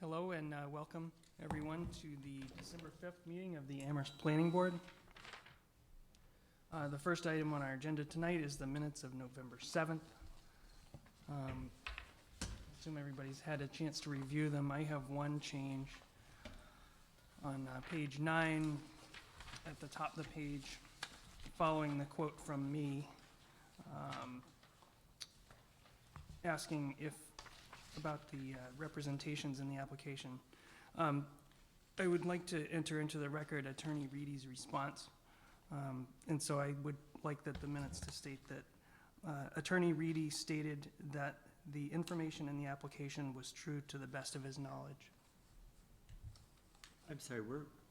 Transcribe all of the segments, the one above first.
Hello and welcome everyone to the December 5th meeting of the Amherst Planning Board. The first item on our agenda tonight is the minutes of November 7th. Assume everybody's had a chance to review them. I have one change on page 9 at the top of the page, following the quote from me, asking if about the representations in the application. I would like to enter into the record Attorney Reedy's response. And so I would like that the minutes to state that Attorney Reedy stated that the information in the application was true to the best of his knowledge. I'm sorry,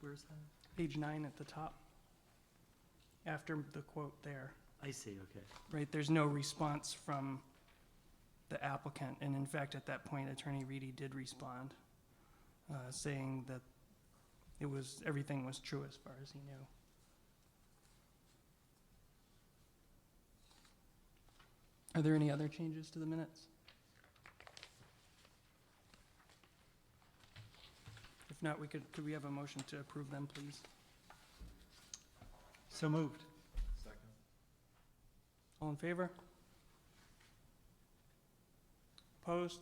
where's that? Page 9 at the top, after the quote there. I see, okay. Right, there's no response from the applicant, and in fact, at that point, Attorney Reedy did respond, saying that everything was true as far as he knew. Are there any other changes to the minutes? If not, could we have a motion to approve them, please? So moved. Second. All in favor? Opposed?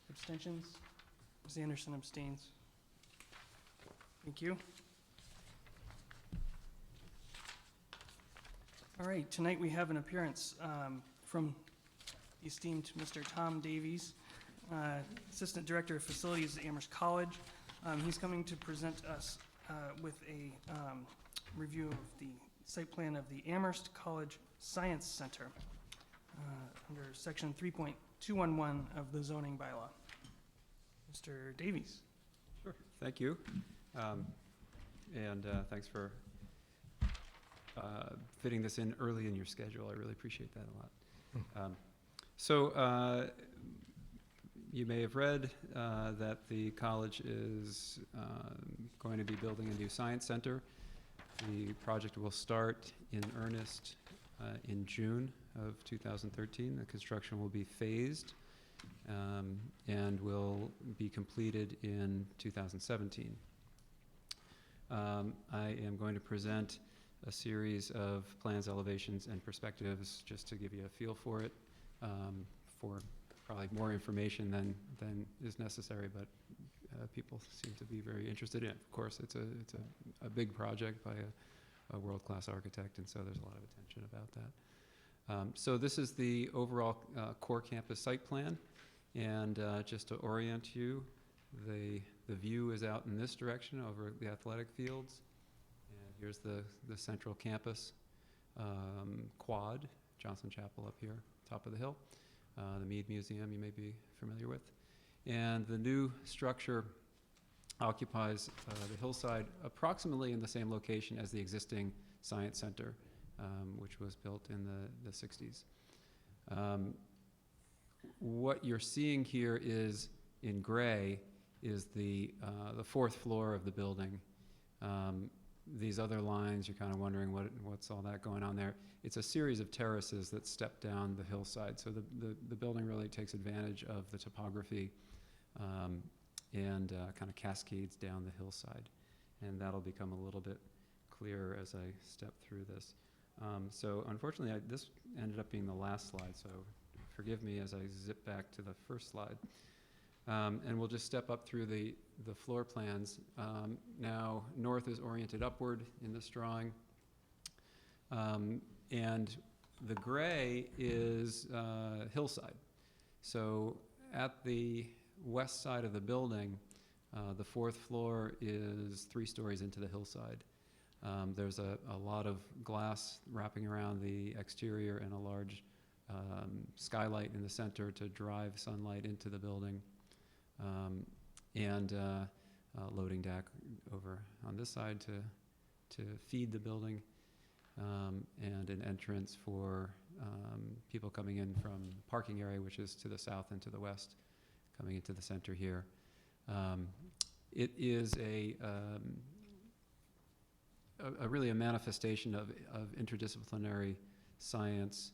Abstentions? Ms. Anderson abstains. Thank you. All right, tonight we have an appearance from the esteemed Mr. Tom Davies, Assistant Director of Facilities at Amherst College. He's coming to present us with a review of the site plan of the Amherst College Science Center under section 3.211 of the zoning bylaw. Mr. Davies. Sure, thank you. Thanks for fitting this in early in your schedule. I really appreciate that a lot. You may have read that the college is going to be building a new science center. The project will start in earnest in June of 2013. The construction will be phased and will be completed in 2017. I am going to present a series of plans, elevations, and perspectives just to give you a feel for it, for probably more information than is necessary, but people seem to be very interested in it. Of course, it's a big project by a world-class architect, and so there's a lot of attention about that. So this is the overall core campus site plan, and just to orient you, the view is out in this direction over the athletic fields. Here's the central campus quad, Johnson Chapel up here, top of the hill. The Mead Museum you may be familiar with. And the new structure occupies the hillside approximately in the same location as the existing science center, which was built in the 60s. What you're seeing here is, in gray, is the fourth floor of the building. These other lines, you're kind of wondering what's all that going on there. It's a series of terraces that step down the hillside. So the building really takes advantage of the topography and kind of cascades down the hillside. And that'll become a little bit clearer as I step through this. So unfortunately, this ended up being the last slide, so forgive me as I zip back to the first slide. And we'll just step up through the floor plans. Now, north is oriented upward in this drawing. And the gray is hillside. So at the west side of the building, the fourth floor is 3 stories into the hillside. There's a lot of glass wrapping around the exterior and a large skylight in the center to drive sunlight into the building. Loading deck over on this side to feed the building, and an entrance for people coming in from parking area, which is to the south and to the west, coming into the center here. It is really a manifestation of interdisciplinary science,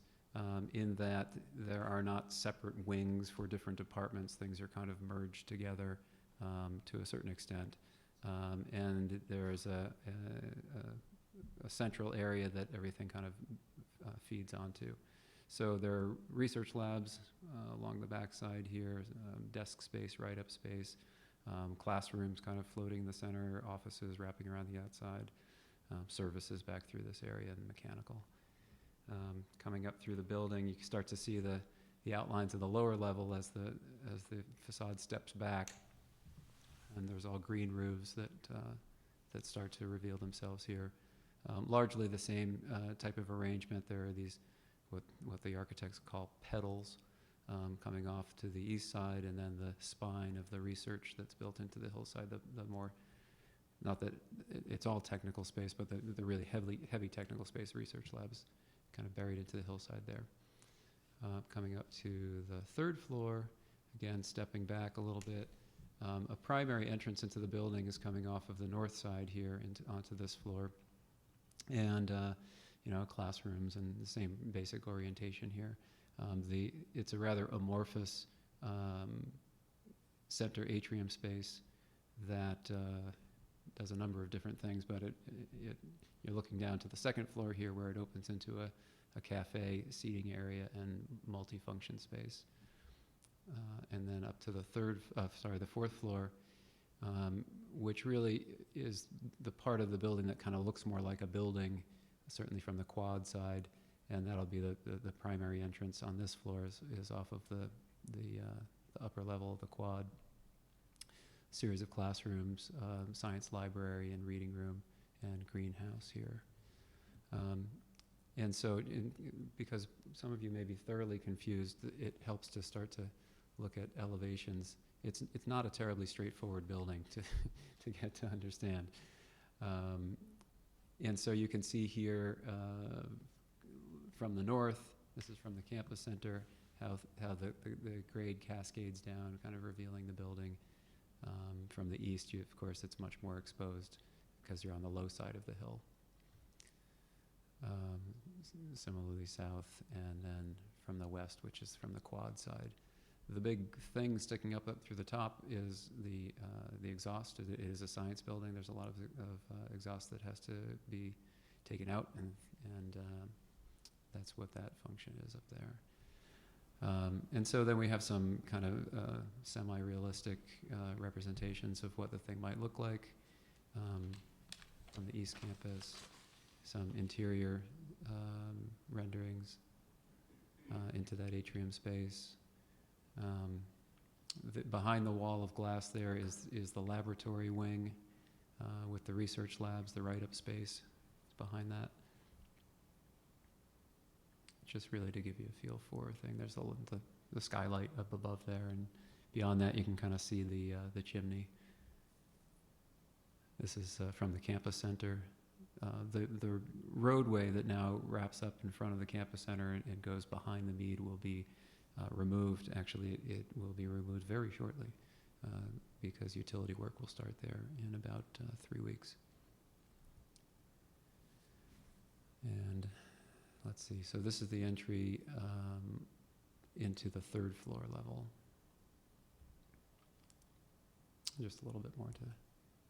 in that there are not separate wings for different departments. Things are kind of merged together to a certain extent. And there is a central area that everything kind of feeds onto. So there are research labs along the backside here, desk space, write-up space, classrooms kind of floating in the center, offices wrapping around the outside, services back through this area, and mechanical. Coming up through the building, you can start to see the outlines of the lower level as the facade steps back, and there's all green roofs that start to reveal themselves here. Largely the same type of arrangement. There are these what the architects call petals coming off to the east side, and then the spine of the research that's built into the hillside. The more, not that it's all technical space, but the really heavy technical space research labs kind of buried into the hillside there. Coming up to the third floor, again stepping back a little bit. A primary entrance into the building is coming off of the north side here onto this floor, and classrooms and the same basic orientation here. It's a rather amorphous center atrium space that does a number of different things, but you're looking down to the second floor here where it opens into a cafe, seating area, and multi-function space. And then up to the fourth floor, which really is the part of the building that kind of looks more like a building, certainly from the quad side, and that'll be the primary entrance on this floor is off of the upper level of the quad. Series of classrooms, science library and reading room, and greenhouse here. And so, because some of you may be thoroughly confused, it helps to start to look at elevations. It's not a terribly straightforward building to get to understand. And so you can see here from the north, this is from the campus center, how the grade cascades down, kind of revealing the building. From the east, of course, it's much more exposed because you're on the low side of the hill. Similarly south, and then from the west, which is from the quad side. The big thing sticking up through the top is the exhaust. It is a science building. There's a lot of exhaust that has to be taken out, and that's what that function is up there. And so then we have some kind of semi-realistic representations of what the thing might look like from the East Campus, some interior renderings into that atrium space. Behind the wall of glass there is the laboratory wing with the research labs, the write-up space is behind that. Just really to give you a feel for a thing. There's the skylight up above there, and beyond that you can kind of see the chimney. This is from the campus center. The roadway that now wraps up in front of the campus center and goes behind the mead will be removed. Actually, it will be removed very shortly because utility work will start there in about 3 weeks. And let's see, so this is the entry into the third floor level. Just a little bit more to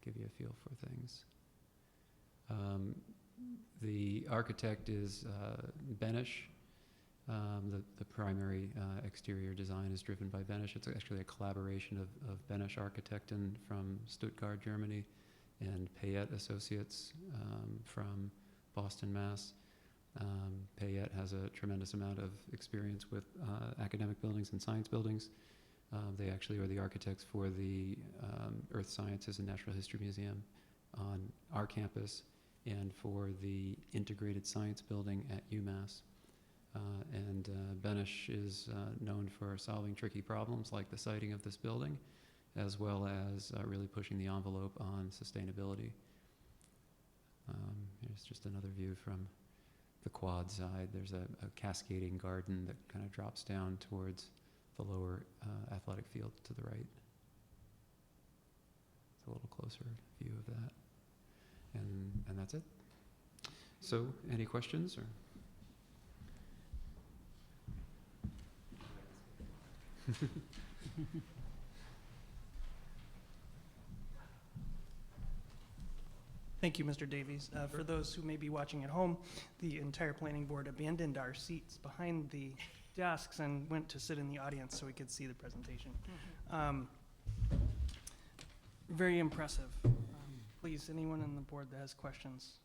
give you a feel for things. The architect is Benish. The primary exterior design is driven by Benish. It's actually a collaboration of Benish Architekten from Stuttgart, Germany, and Payette Associates from Boston, Mass. Payette has a tremendous amount of experience with academic buildings and science buildings. They actually are the architects for the Earth Sciences and Natural History Museum on our campus and for the Integrated Science Building at UMass. And Benish is known for solving tricky problems like the siting of this building, as well as really pushing the envelope on sustainability. Here's just another view from the quad side. There's a cascading garden that kind of drops down towards the lower athletic field to the right. It's a little closer view of that. And that's it. So, any questions? Or? Thank you, Mr. Davies. For those who may be watching at home, the entire planning board abandoned our seats behind the desks and went to sit in the audience so we could see the presentation. Very impressive. Please, anyone on the board that has questions,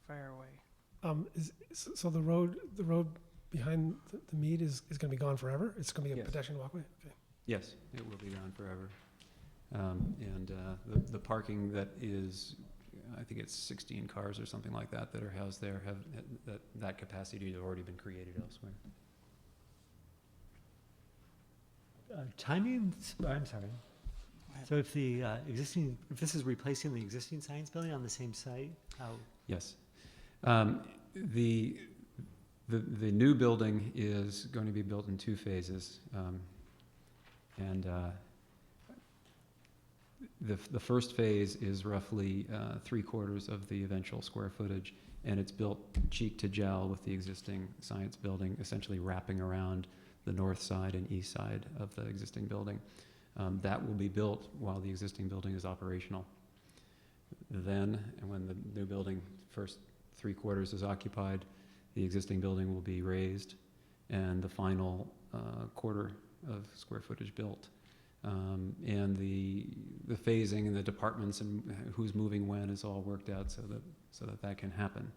fire away. So the road behind the mead is going to be gone forever? It's going to be a Yes. pedestrian walkway? Okay. Yes, it will be gone forever. And the parking that is, I think it's 16 cars or something like that that are housed there have, that capacity has already been created elsewhere. Timing, I'm sorry. ahead. So if the if this is replacing the existing science building on the same site, how? Yes. The new building is going to be built in 2 phases. And the first phase is roughly 3/4 of the eventual square footage, and it's built cheek to jowl with the existing science building, essentially wrapping around the north side and east side of the existing building. That will be built while the existing building is operational. Then, and when the new building, first 3/4 is occupied, the existing building will be raised, and the final quarter of square footage built. And the phasing and the departments and who's moving when is all worked out so that can happen.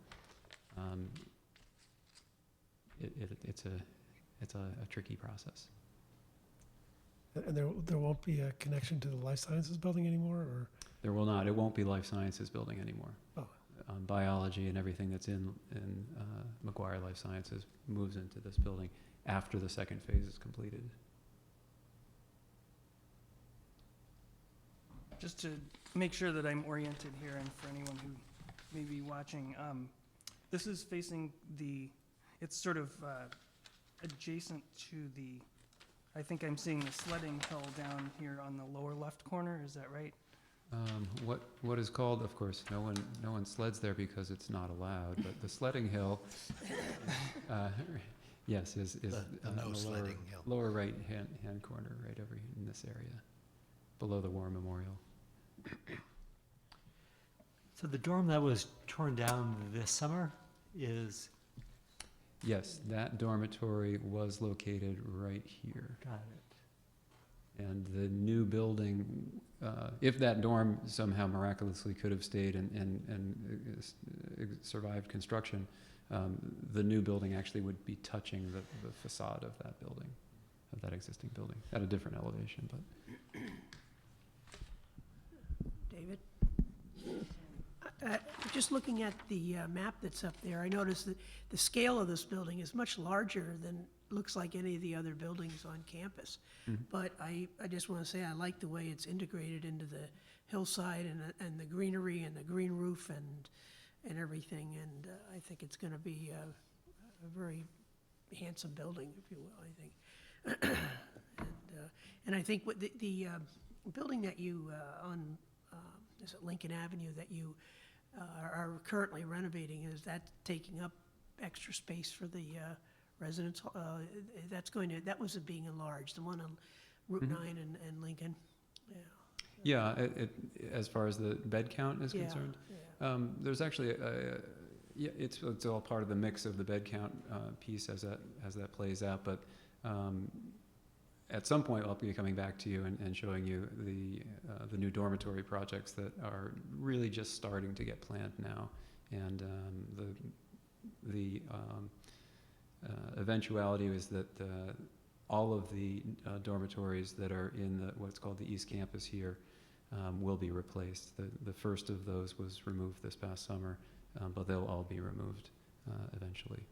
It's a tricky process. And there won't be a connection to the life sciences building anymore, or? There will not. It won't be life sciences building anymore. Oh. Biology and everything that's in McGuire Life Sciences moves into this building after the second phase is completed. Just to make sure that I'm oriented here, and for anyone who may be watching, this is facing it's sort of adjacent to I think I'm seeing the sledding hill down here on the lower left corner, is that right? What is called, of course, no one sleds there because it's not allowed, but the sledding hill, yes, is The no the sledding hill. lower right hand corner, right over in this area, below the War Memorial. So the dorm that was torn down this summer is, Yes, that dormitory was located right here. got it. And the new building, if that dorm somehow miraculously could have stayed and survived construction, the new building actually would be touching the facade of that building, of that existing building, at a different elevation, but. David? Just looking at the map that's up there, I noticed that the scale of this building is much larger than looks like any of the other buildings on campus. Mhm. But I just want to say I like the way it's integrated into the hillside and the greenery and the green roof and everything. And I think it's going to be a very handsome building, if you will, I think. And I think what the building that you on is it Lincoln Avenue that you are currently renovating, is that taking up extra space for the residents? That was being enlarged, the one on Route Mhm. 9 and Lincoln. Yeah, as far as the bed count is Yeah, concerned, yeah. there's actually yeah, it's all part of the mix of the bed count piece as that plays out. But at some point, I'll be coming back to you and showing you the new dormitory projects that are really just starting to get planned now, and the eventuality is that all of the dormitories that are in what's called the East Campus here will be replaced. The first of those was removed this past summer, but they'll all be removed eventually.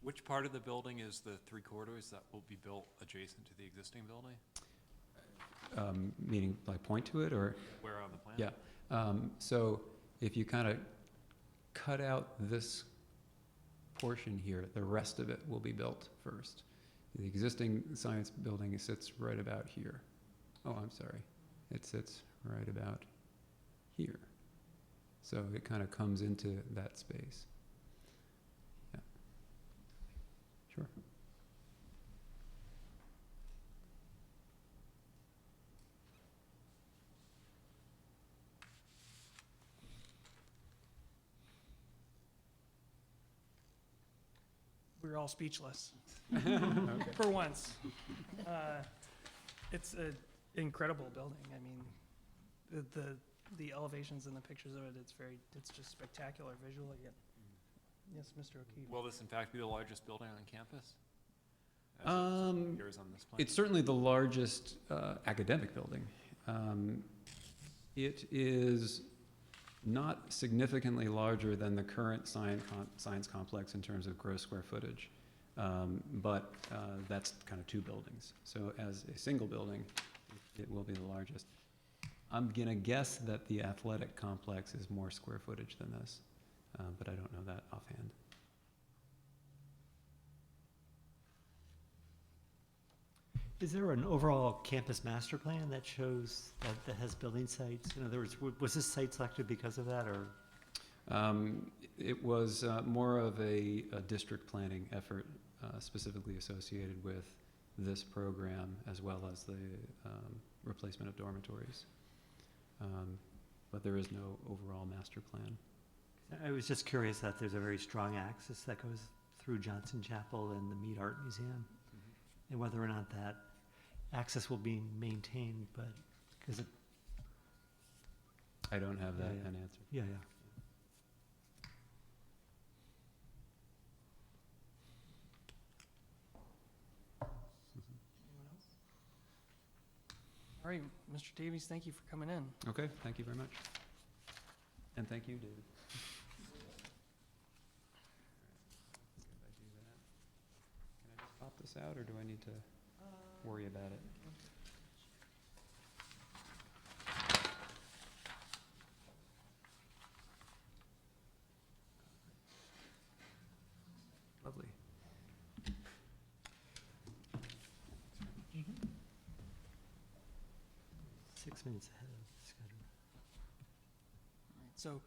Which part of the building is the 3/4 that will be built adjacent to the existing building? Meaning, like, point to it, or? Where on the plan? Yeah. So if you kind of cut out this portion here, the rest of it will be built first. The existing science building sits right about here. Oh, I'm sorry. It sits right about here. So it kind of comes into that space. Yeah. Sure. all speechless, Okay. for once. It's an incredible building. I mean, the elevations and the pictures of it, it's just spectacular visually. Yes, Mr. O'Keefe. Will this in fact be the largest building on campus? As it appears on this plan? It's certainly the largest academic building. It is not significantly larger than the current science complex in terms of gross square footage, but that's kind of two buildings. So as a single building, it will be the largest. I'm gonna guess that the athletic complex is more square footage than this, but I don't know that offhand. Is there an overall campus master plan that shows, that has building sites? In other words, was this site selected because of that, or? It was more of a district planning effort specifically associated with this program, as well as the replacement of dormitories. But there is no overall master plan. I was just curious that there's a very strong axis that goes through Johnson Chapel and the Mead Art Museum, and whether or not that access will be maintained, but, because it, I don't have that Yeah, an answer. yeah. Anyone else? All right, Mr. Davies, thank you for coming in. Okay, thank you very much. And thank you, David. If I do that, can I just pop this out, or do I need to worry about it? Lovely. 6 minutes ahead of schedule. So,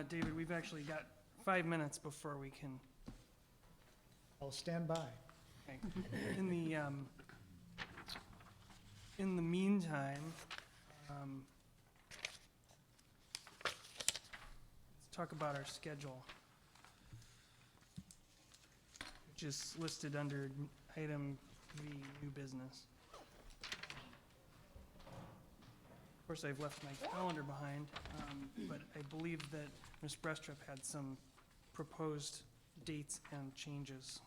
David, we've actually got 5 minutes before we can, I'll stand by. okay. In the meantime, let's talk about our schedule, which is listed under item V, new business. Of course, I've left my calendar behind, but I believe that Ms. Brestrup had some proposed dates and changes.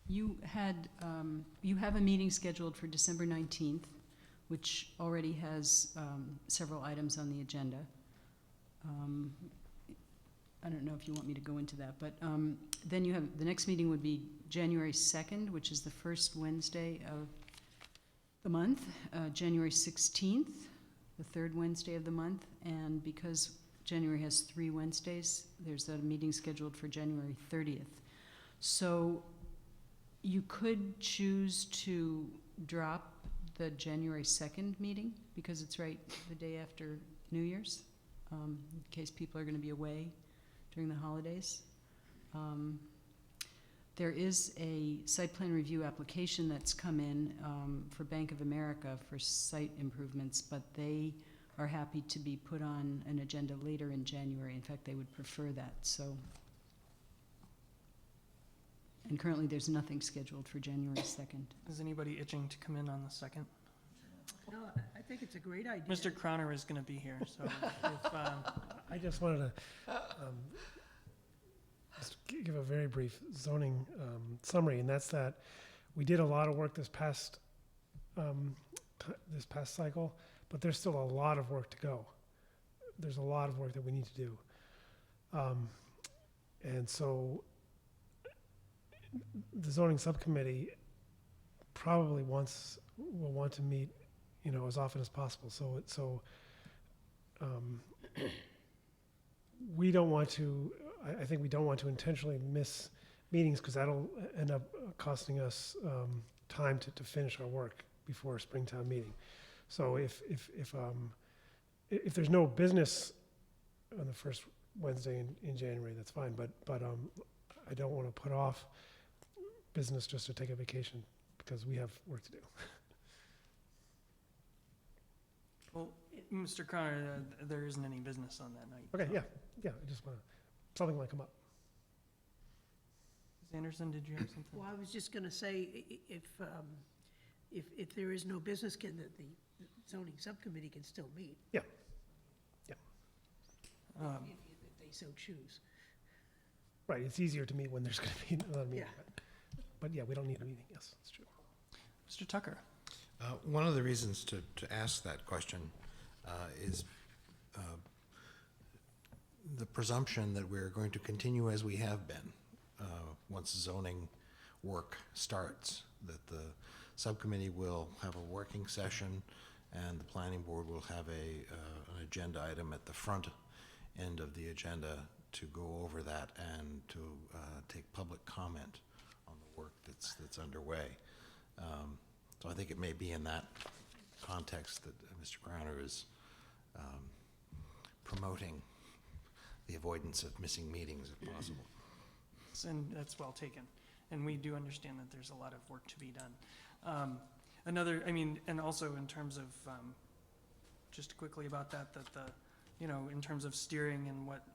You have a meeting scheduled for December 19th, which already has several items on the agenda. I don't know if you want me to go into that, but then you have, the next meeting would be January 2nd, which is the first Wednesday of the month, January 16th, the third Wednesday of the month, and because January has 3 Wednesdays, there's a meeting scheduled for January 30th. So you could choose to drop the January 2nd meeting, because it's right the day after New Year's, in case people are going to be away during the holidays. There is a site plan review application that's come in for Bank of America for site improvements, but they are happy to be put on an agenda later in January. In fact, they would prefer that, so. And currently, there's nothing scheduled for January 2nd. Is anybody itching to come in on the 2nd? No, I think it's a great idea. Mr. Croner is going to be here, so if, I just wanted to just give a very brief zoning summary, and that's that we did a lot of work this past cycle, but there's still a lot of work to go. There's a lot of work that we need to do, and so the zoning subcommittee probably will want to meet, as often as possible. So we don't want to. I think we don't want to intentionally miss meetings, because that'll end up costing us time to finish our work before a Springtown meeting. So if there's no business on the first Wednesday in January, that's fine. But I don't want to put off business just to take a vacation, because we have work to do. well, Mr. Croner, there isn't any business on that night. Okay, yeah, I just want to, something might come up. Ms. Anderson, did you have something? Well, I was just gonna say, if there is no business, the zoning subcommittee can still meet. Yeah. If they so choose. Right, it's easier to meet when there's going to be another meeting. Yeah. But yeah, we don't need a meeting, yes, that's true. Mr. Tucker? One of the reasons to ask that question is the presumption that we're going to continue as we have been once zoning work starts, that the subcommittee will have a working session and the planning board will have an agenda item at the front end of the agenda to go over that and to take public comment on the work that's underway. So I think it may be in that context that Mr. Crowner is promoting the avoidance of missing meetings if possible. And that's well taken. And we do understand that there's a lot of work to be done. And also in terms of, just quickly about that in terms of steering and what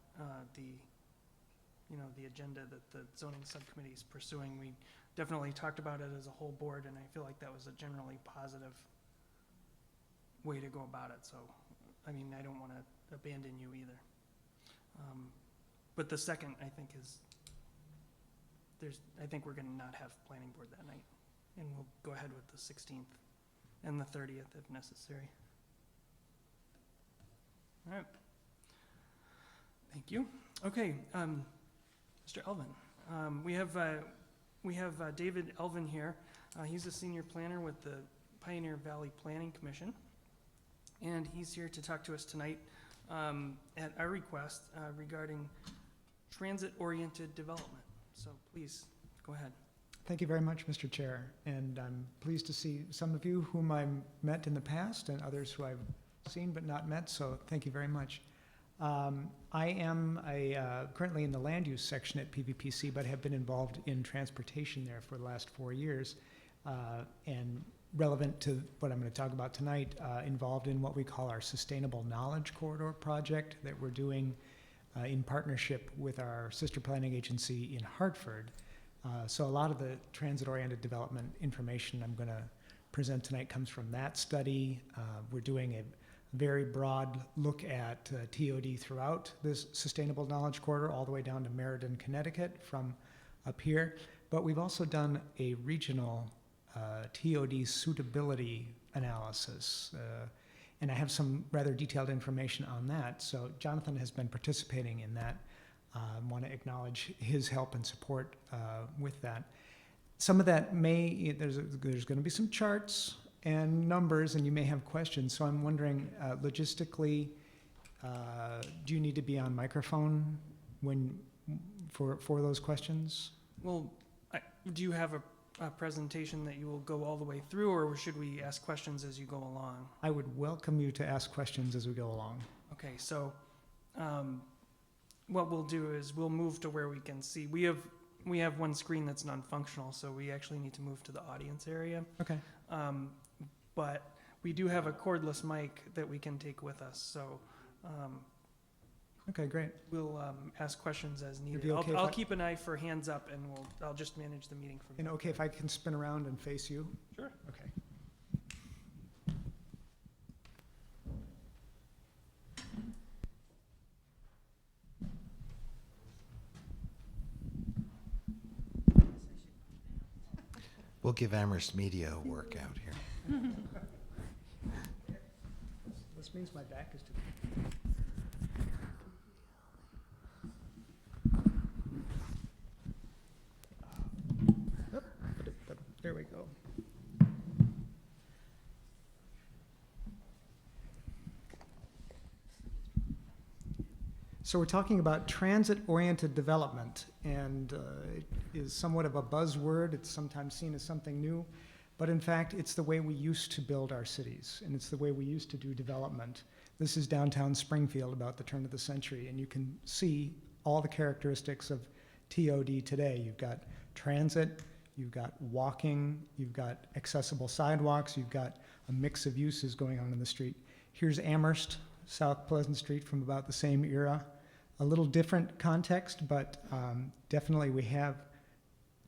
the agenda that the zoning subcommittee is pursuing, we definitely talked about it as a whole board, and I feel like that was a generally positive way to go about it. So, I don't want to abandon you either. But the second, I think, I think we're going to not have planning board that night, and we'll go ahead with the 16th and the 30th if necessary. All right. Thank you. Okay, Mr. Elvin. We have David Elvin here. He's a senior planner with the Pioneer Valley Planning Commission, and he's here to talk to us tonight at our request regarding transit-oriented development. So please, go ahead. Thank you very much, Mr. Chair, and I'm pleased to see some of you whom I've met in the past and others who I've seen but not met, so thank you very much. I am currently in the land use section at PVPC, but have been involved in transportation there for the last 4 years, and relevant to what I'm going to talk about tonight, involved in what we call our Sustainable Knowledge Corridor project that we're doing in partnership with our sister planning agency in Hartford. So a lot of the transit-oriented development information I'm going to present tonight comes from that study. We're doing a very broad look at TOD throughout this Sustainable Knowledge Corridor, all the way down to Meriden, Connecticut from up here. But we've also done a regional TOD suitability analysis. And I have some rather detailed information on that. So Jonathan has been participating in that. I want to acknowledge his help and support with that. Some of that there's going to be some charts and numbers, and you may have questions. So I'm wondering, logistically, do you need to be on microphone for those questions? Well, do you have a presentation that you will go all the way through, or should we ask questions as you go along? I would welcome you to ask questions as we go along. Okay, so what we'll do is we'll move to where we can see. We have one screen that's non-functional, so we actually need to move to the audience area. Okay. But we do have a cordless mic that we can take with us, so Okay, great. we'll ask questions as needed. be okay if I'll I- keep an eye for hands up, and I'll just manage the meeting from And here. okay if I can spin around and face you? Sure. Okay. We'll give Amherst Media a workout here. This means my back is to There we go. So we're talking about transit-oriented development, and it is somewhat of a buzzword. It's sometimes seen as something new, but in fact, it's the way we used to build our cities, and it's the way we used to do development. This is downtown Springfield about the turn of the century, and you can see all the characteristics of TOD today. You've got transit, you've got walking, you've got accessible sidewalks, you've got a mix of uses going on in the street. Here's Amherst, South Pleasant Street from about the same era. A little different context, but definitely we have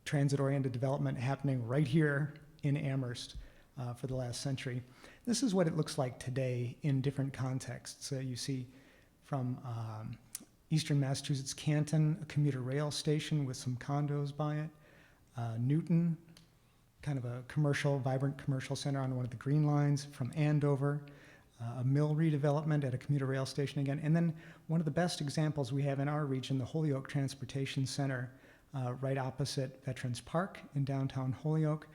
transit-oriented development happening right here in Amherst for the last century. This is what it looks like today in different contexts. You see from eastern Massachusetts, Canton, a commuter rail station with some condos by it. Newton, kind of a commercial, vibrant commercial center on one of the green lines. From Andover, a mill redevelopment at a commuter rail station again. And then one of the best examples we have in our region, the Holyoke Transportation Center, right opposite Veterans Park in downtown Holyoke.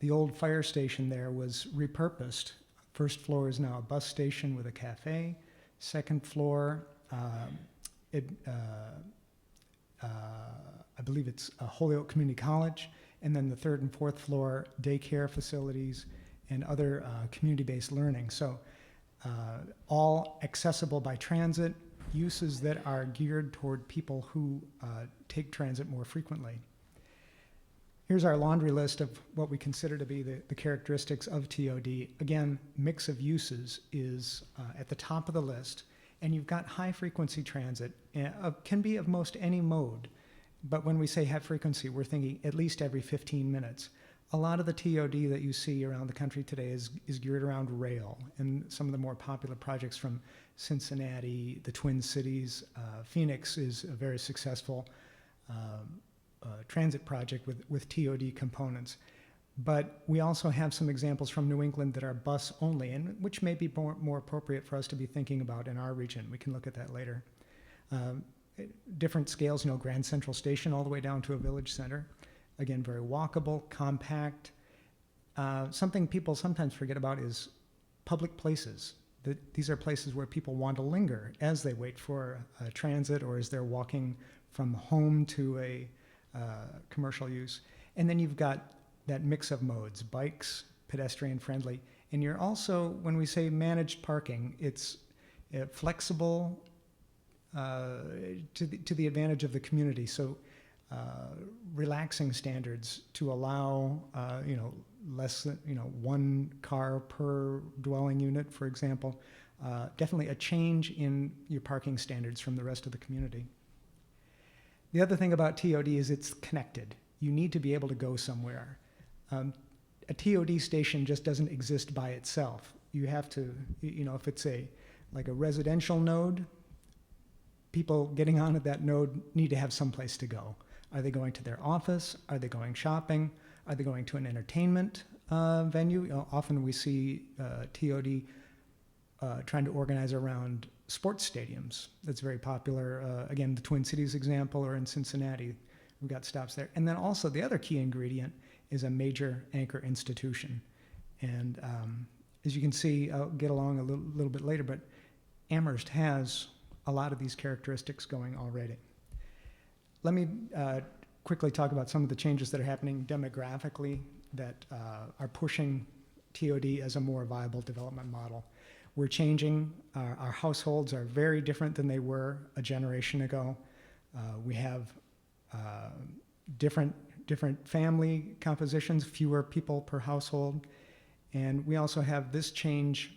The old fire station there was repurposed. First floor is now a bus station with a cafe. Second floor, I believe it's Holyoke Community College, and then the third and fourth floor, daycare facilities and other community-based learning. So all accessible by transit, uses that are geared toward people who take transit more frequently. Here's our laundry list of what we consider to be the characteristics of TOD. Again, mix of uses is at the top of the list. And you've got high frequency transit, can be of most any mode. But when we say high frequency, we're thinking at least every 15 minutes. A lot of the TOD that you see around the country today is geared around rail. And some of the more popular projects from Cincinnati, the Twin Cities, Phoenix is a very successful transit project with TOD components. But we also have some examples from New England that are bus only, and which may be more appropriate for us to be thinking about in our region. We can look at that later. Different scales, Grand Central Station all the way down to a village center. Again, very walkable, compact. Something people sometimes forget about is public places. These are places where people want to linger as they wait for transit or as they're walking from home to a commercial use. And then you've got that mix of modes, bikes, pedestrian friendly. And you're also, when we say managed parking, it's flexible to the advantage of the community. So relaxing standards to allow, less than, one car per dwelling unit, for example. Definitely a change in your parking standards from the rest of the community. The other thing about TOD is it's connected. You need to be able to go somewhere. A TOD station just doesn't exist by itself. You have to, if it's like a residential node, people getting on at that node need to have some place to go. Are they going to their office? Are they going shopping? Are they going to an entertainment venue? Often we see TOD trying to organize around sports stadiums. That's very popular. Again, the Twin Cities example, or in Cincinnati, we've got stops there. And then also the other key ingredient is a major anchor institution. And as you can see, I'll get along a little bit later, but Amherst has a lot of these characteristics going already. Let me quickly talk about some of the changes that are happening demographically that are pushing TOD as a more viable development model. We're changing. Our households are very different than they were a generation ago. We have different family compositions, fewer people per household. And we also have this change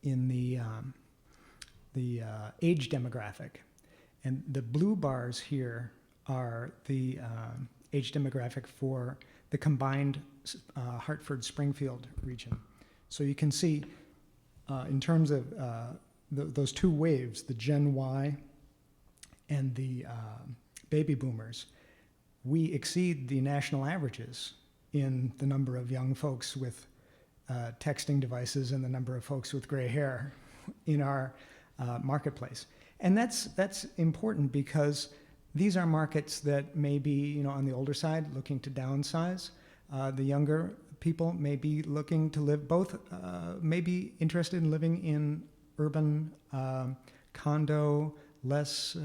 in the age demographic. And the blue bars here are the age demographic for the combined Hartford-Springfield region. So you can see in terms of those two waves, the Gen Y and the baby boomers, we exceed the national averages in the number of young folks with texting devices and the number of folks with gray hair in our marketplace. And that's important because these are markets that may be, on the older side, looking to downsize. The younger people may be looking to live, both may be interested in living in urban condo, less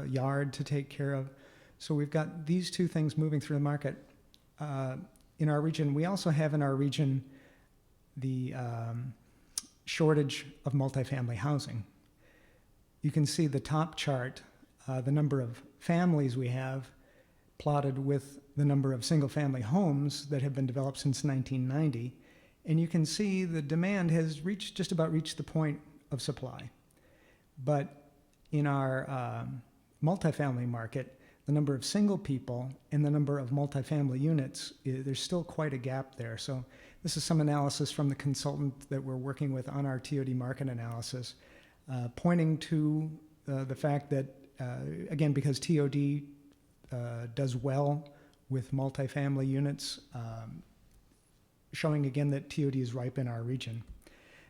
yard to take care of. So we've got these two things moving through the market. In our region, we also have in our region the shortage of multifamily housing. You can see the top chart, the number of families we have plotted with the number of single-family homes that have been developed since 1990. And you can see the demand has just about reached the point of supply. But in our multifamily market, the number of single people and the number of multifamily units, there's still quite a gap there. So this is some analysis from the consultant that we're working with on our TOD market analysis, pointing to the fact that, again, because TOD does well with multifamily units, showing again that TOD is ripe in our region.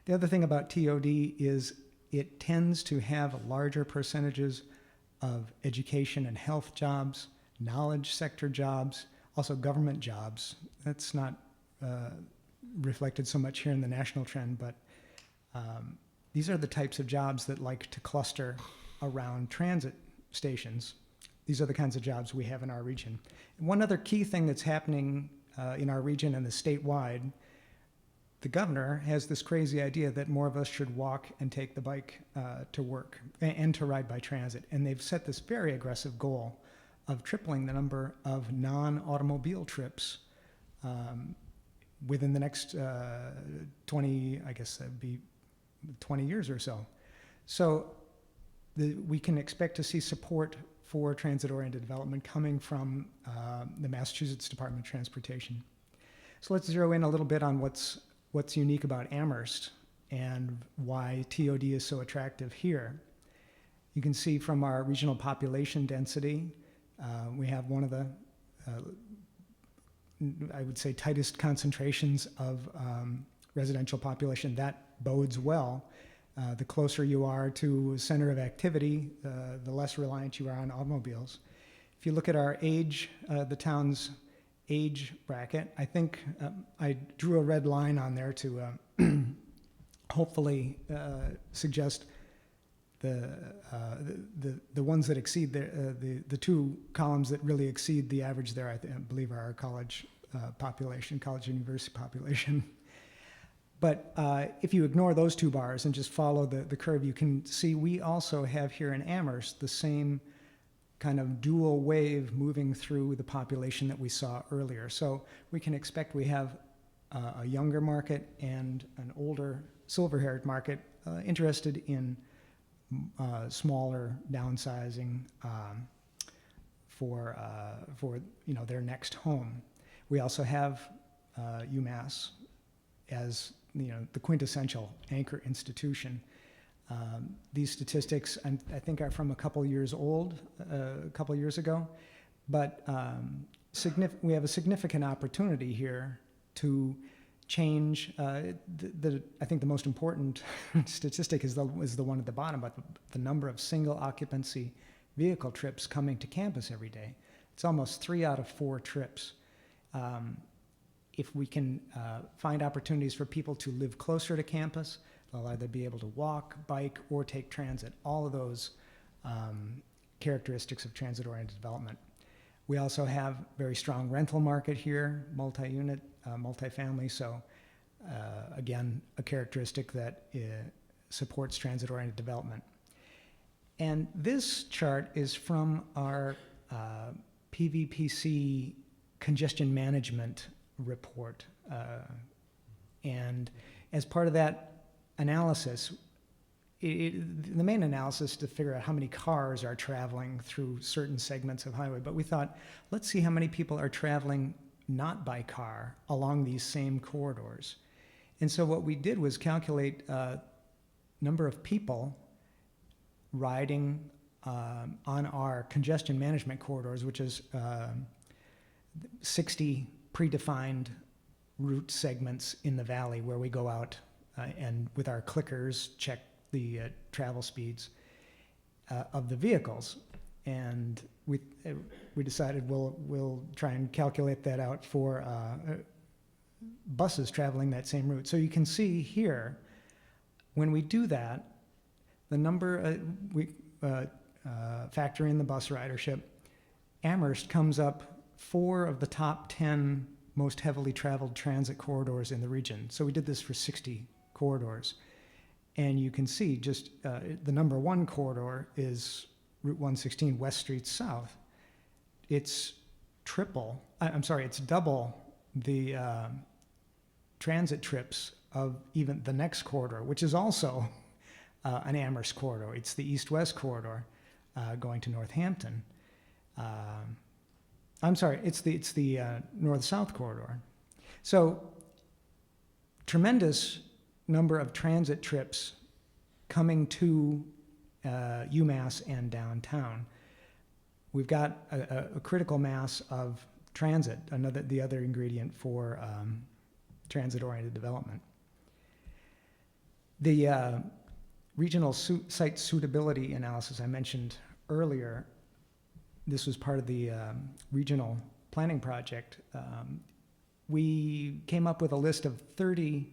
The other thing about TOD is it tends to have larger percentages of education and health jobs, knowledge sector jobs, also government jobs. That's not reflected so much here in the national trend, but these are the types of jobs that like to cluster around transit stations. These are the kinds of jobs we have in our region. And one other key thing that's happening in our region and the statewide, the governor has this crazy idea that more of us should walk and take the bike to work and to ride by transit. And they've set this very aggressive goal of tripling the number of non-automobile trips within the next 20, I guess that'd be 20 years or so. So we can expect to see support for transit-oriented development coming from the Massachusetts Department of Transportation. So let's zero in a little bit on what's unique about Amherst and why TOD is so attractive here. You can see from our regional population density, we have one of the, I would say, tightest concentrations of residential population. That bodes well. The closer you are to a center of activity, the less reliant you are on automobiles. If you look at our age, the town's age bracket, I think I drew a red line on there to hopefully suggest the ones that exceed the two columns that really exceed the average there, I believe, are our college population, college university population. But if you ignore those two bars and just follow the curve, you can see we also have here in Amherst the same kind of dual wave moving through the population that we saw earlier. So we can expect we have a younger market and an older silver-haired market interested in smaller downsizing for their next home. We also have UMass as the quintessential anchor institution. These statistics, I think, are from a couple years old, a couple years ago, but we have a significant opportunity here to change. I think the most important statistic is the one at the bottom, about the number of single occupancy vehicle trips coming to campus every day. It's almost 3 out of 4 trips. If we can find opportunities for people to live closer to campus, they'll either be able to walk, bike, or take transit. All of those characteristics of transit-oriented development. We also have very strong rental market here, multi-unit, multifamily. So again, a characteristic that supports transit-oriented development. And this chart is from our PVPC congestion management report. And as part of that analysis, the main analysis to figure out how many cars are traveling through certain segments of highway, but we thought, let's see how many people are traveling not by car along these same corridors. And so what we did was calculate number of people riding on our congestion management corridors, which is 60 predefined route segments in the valley where we go out and with our clickers check the travel speeds of the vehicles. And we decided we'll try and calculate that out for buses traveling that same route. So you can see here, when we do that, the number, we factor in the bus ridership, Amherst comes up 4 of the top 10 most heavily traveled transit corridors in the region. So we did this for 60 corridors. And you can see just the number 1 corridor is Route 116 West Street South. It's double the transit trips of even the next corridor, which is also an Amherst corridor. It's the east-west corridor going to Northampton. I'm sorry, it's the north-south corridor. So tremendous number of transit trips coming to UMass and downtown. We've got a critical mass of transit, the other ingredient for transit-oriented development. The regional site suitability analysis I mentioned earlier, this was part of the regional planning project. We came up with a list of 30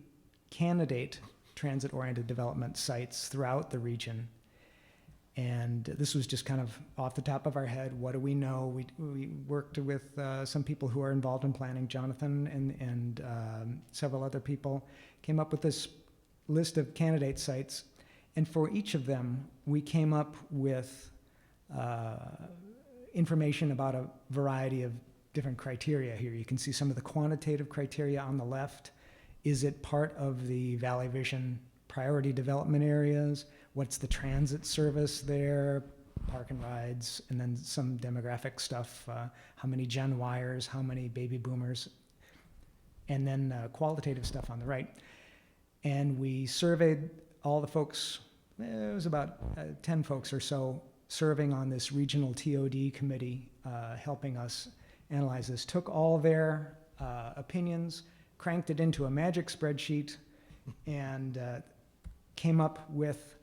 candidate transit-oriented development sites throughout the region. And this was just kind of off the top of our head. What do we know? We worked with some people who are involved in planning, Jonathan and several other people, came up with this list of candidate sites. And for each of them, we came up with information about a variety of different criteria here. You can see some of the quantitative criteria on the left. Is it part of the Valley Vision priority development areas? What's the transit service there? Park and rides, and then some demographic stuff. How many Gen Yers, how many baby boomers, and then qualitative stuff on the right. And we surveyed all the folks, it was about 10 folks or so serving on this regional TOD committee, helping us analyze this. Took all their opinions, cranked it into a magic spreadsheet, and came up with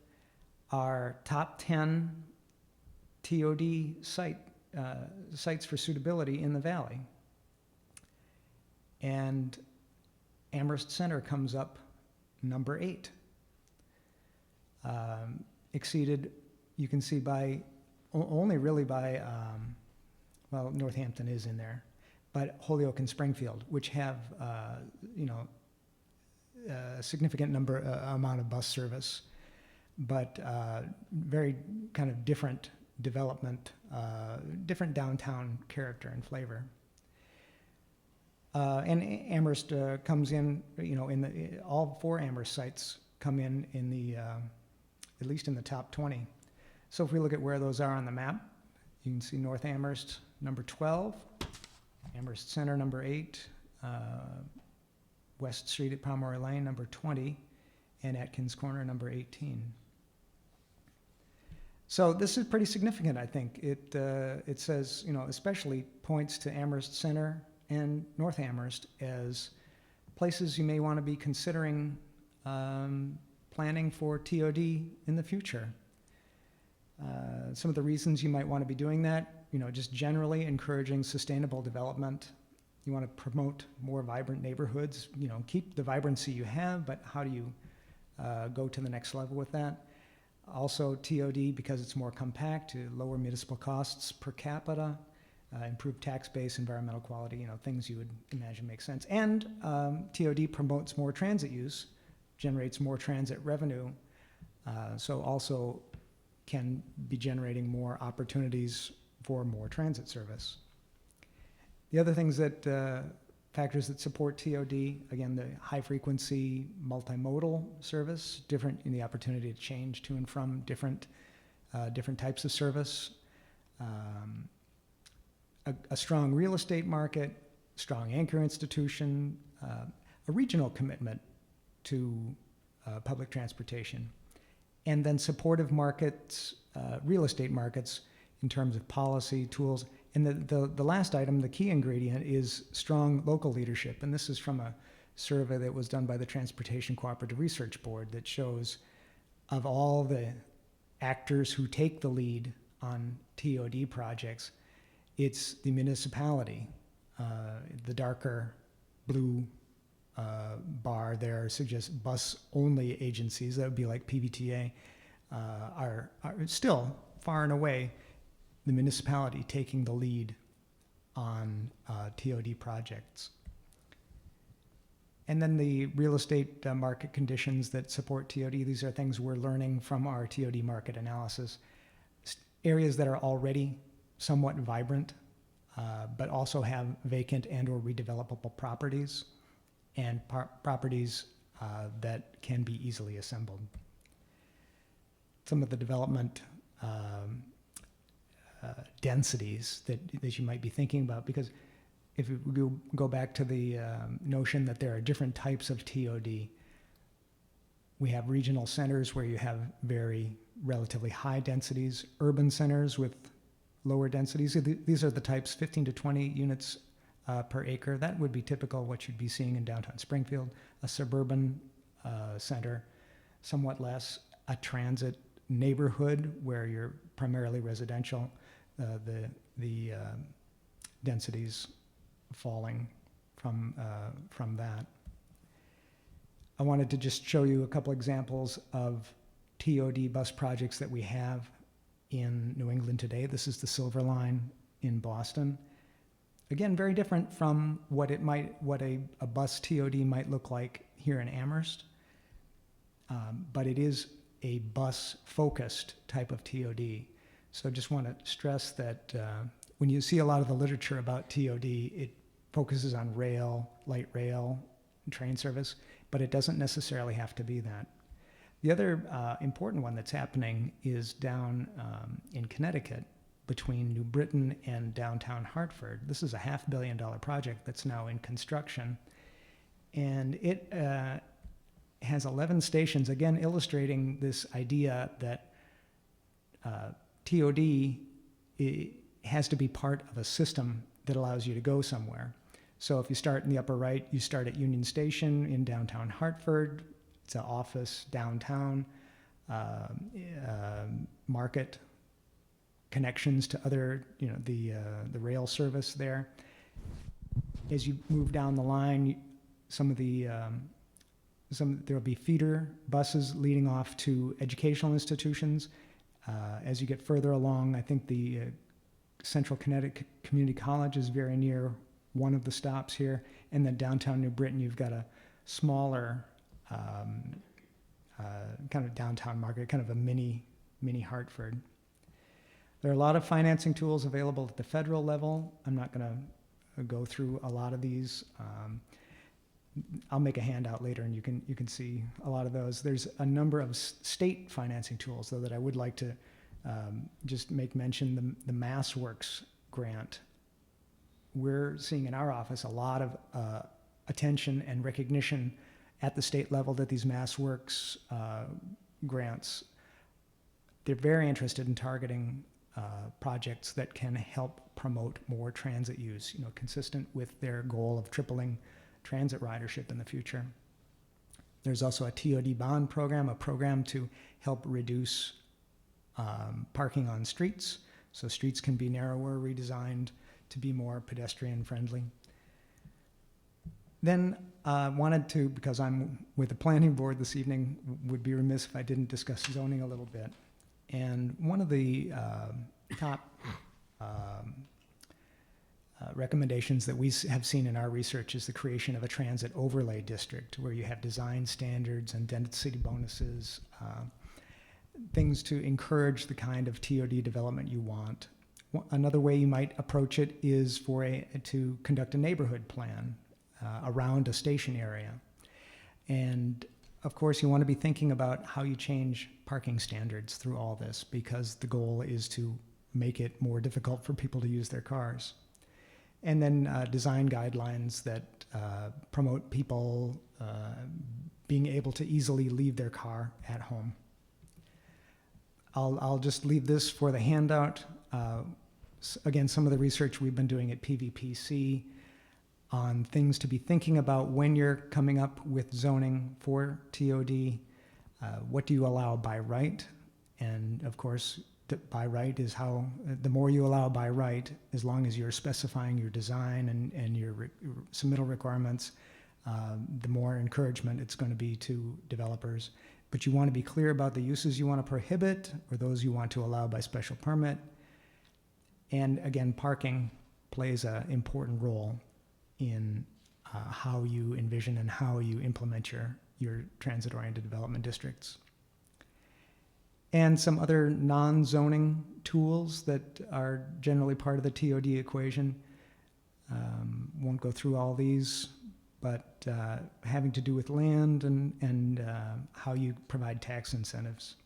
our top 10 TOD sites for suitability in the valley. And Amherst Center comes up number 8. Exceeded, you can see by, only really by, well, Northampton is in there, but Holyoke and Springfield, which have, a significant amount of bus service, but very kind of different development, different downtown character and flavor. And Amherst comes in, all 4 Amherst sites come in the, at least in the top 20. So if we look at where those are on the map, you can see North Amherst, number 12, Amherst Center, number 8, West Street at Pomeroy Lane, number 20, and Atkins Corner, number 18. So this is pretty significant, I think. It says, especially points to Amherst Center and North Amherst as places you may want to be considering planning for TOD in the future. Some of the reasons you might want to be doing that, just generally encouraging sustainable development. You want to promote more vibrant neighborhoods, keep the vibrancy you have, but how do you go to the next level with that? Also TOD, because it's more compact, to lower municipal costs per capita, improve tax base, environmental quality, things you would imagine make sense. And TOD promotes more transit use, generates more transit revenue, so also can be generating more opportunities for more transit service. The other things that, factors that support TOD, again, the high frequency multimodal service, different in the opportunity to change to and from different types of service, a strong real estate market, strong anchor institution, a regional commitment to public transportation, and then supportive markets, real estate markets in terms of policy, tools. And the last item, the key ingredient, is strong local leadership. And this is from a survey that was done by the Transportation Cooperative Research Board that shows of all the actors who take the lead on TOD projects, it's the municipality. The darker blue bar there suggests bus-only agencies, that would be like PVTA, are still far and away the municipality taking the lead on TOD projects. And then the real estate market conditions that support TOD, these are things we're learning from our TOD market analysis. Areas that are already somewhat vibrant, but also have vacant and or redevelopable properties, and properties that can be easily assembled. Some of the development densities that you might be thinking about. Because if you go back to the notion that there are different types of TOD, we have regional centers where you have very relatively high densities, urban centers with lower densities. These are the types 15 to 20 units per acre. That would be typical what you'd be seeing in downtown Springfield. A suburban center, somewhat less. A transit neighborhood where you're primarily residential, the densities falling from that. I wanted to just show you a couple examples of TOD bus projects that we have in New England today. This is the Silver Line in Boston. Again, very different from what a bus TOD might look like here in Amherst, but it is a bus-focused type of TOD. So I just want to stress that when you see a lot of the literature about TOD, it focuses on rail, light rail, train service, but it doesn't necessarily have to be that. The other important one that's happening is down in Connecticut between New Britain and downtown Hartford. This is a $500 million project that's now in construction, and it has 11 stations, again illustrating this idea that TOD has to be part of a system that allows you to go somewhere. So if you start in the upper right, you start at Union Station in downtown Hartford. It's an office downtown, market, connections to other, the rail service there. As you move down the line, there'll be feeder buses leading off to educational institutions. As you get further along, I think the Central Connecticut Community College is very near one of the stops here. And then downtown New Britain, you've got a smaller kind of downtown market, kind of a mini Hartford. There are a lot of financing tools available at the federal level. I'm not going to go through a lot of these. I'll make a handout later, and you can see a lot of those. There's a number of state financing tools, though, that I would like to just make mention. The MassWorks grant. We're seeing in our office a lot of attention and recognition at the state level that these MassWorks grants, they're very interested in targeting projects that can help promote more transit use, consistent with their goal of tripling transit ridership in the future. There's also a TOD bond program, a program to help reduce parking on streets, so streets can be narrower, redesigned to be more pedestrian friendly. Then wanted to, because I'm with the planning board this evening, would be remiss if I didn't discuss zoning a little bit. And one of the top recommendations that we have seen in our research is the creation of a transit overlay district where you have design standards and density bonuses, things to encourage the kind of TOD development you want. Another way you might approach it is to conduct a neighborhood plan around a station area. And of course, you want to be thinking about how you change parking standards through all this, because the goal is to make it more difficult for people to use their cars. And then design guidelines that promote people being able to easily leave their car at home. I'll just leave this for the handout. Again, some of the research we've been doing at PVPC on things to be thinking about when you're coming up with zoning for TOD. What do you allow by right? And of course, by right is how, the more you allow by right, as long as you're specifying your design and your submittal requirements, the more encouragement it's going to be to developers. But you want to be clear about the uses you want to prohibit or those you want to allow by special permit. And again, parking plays an important role in how you envision and how you implement your transit-oriented development districts. And some other non-zoning tools that are generally part of the TOD equation. Won't go through all these, but having to do with land and how you provide tax incentives.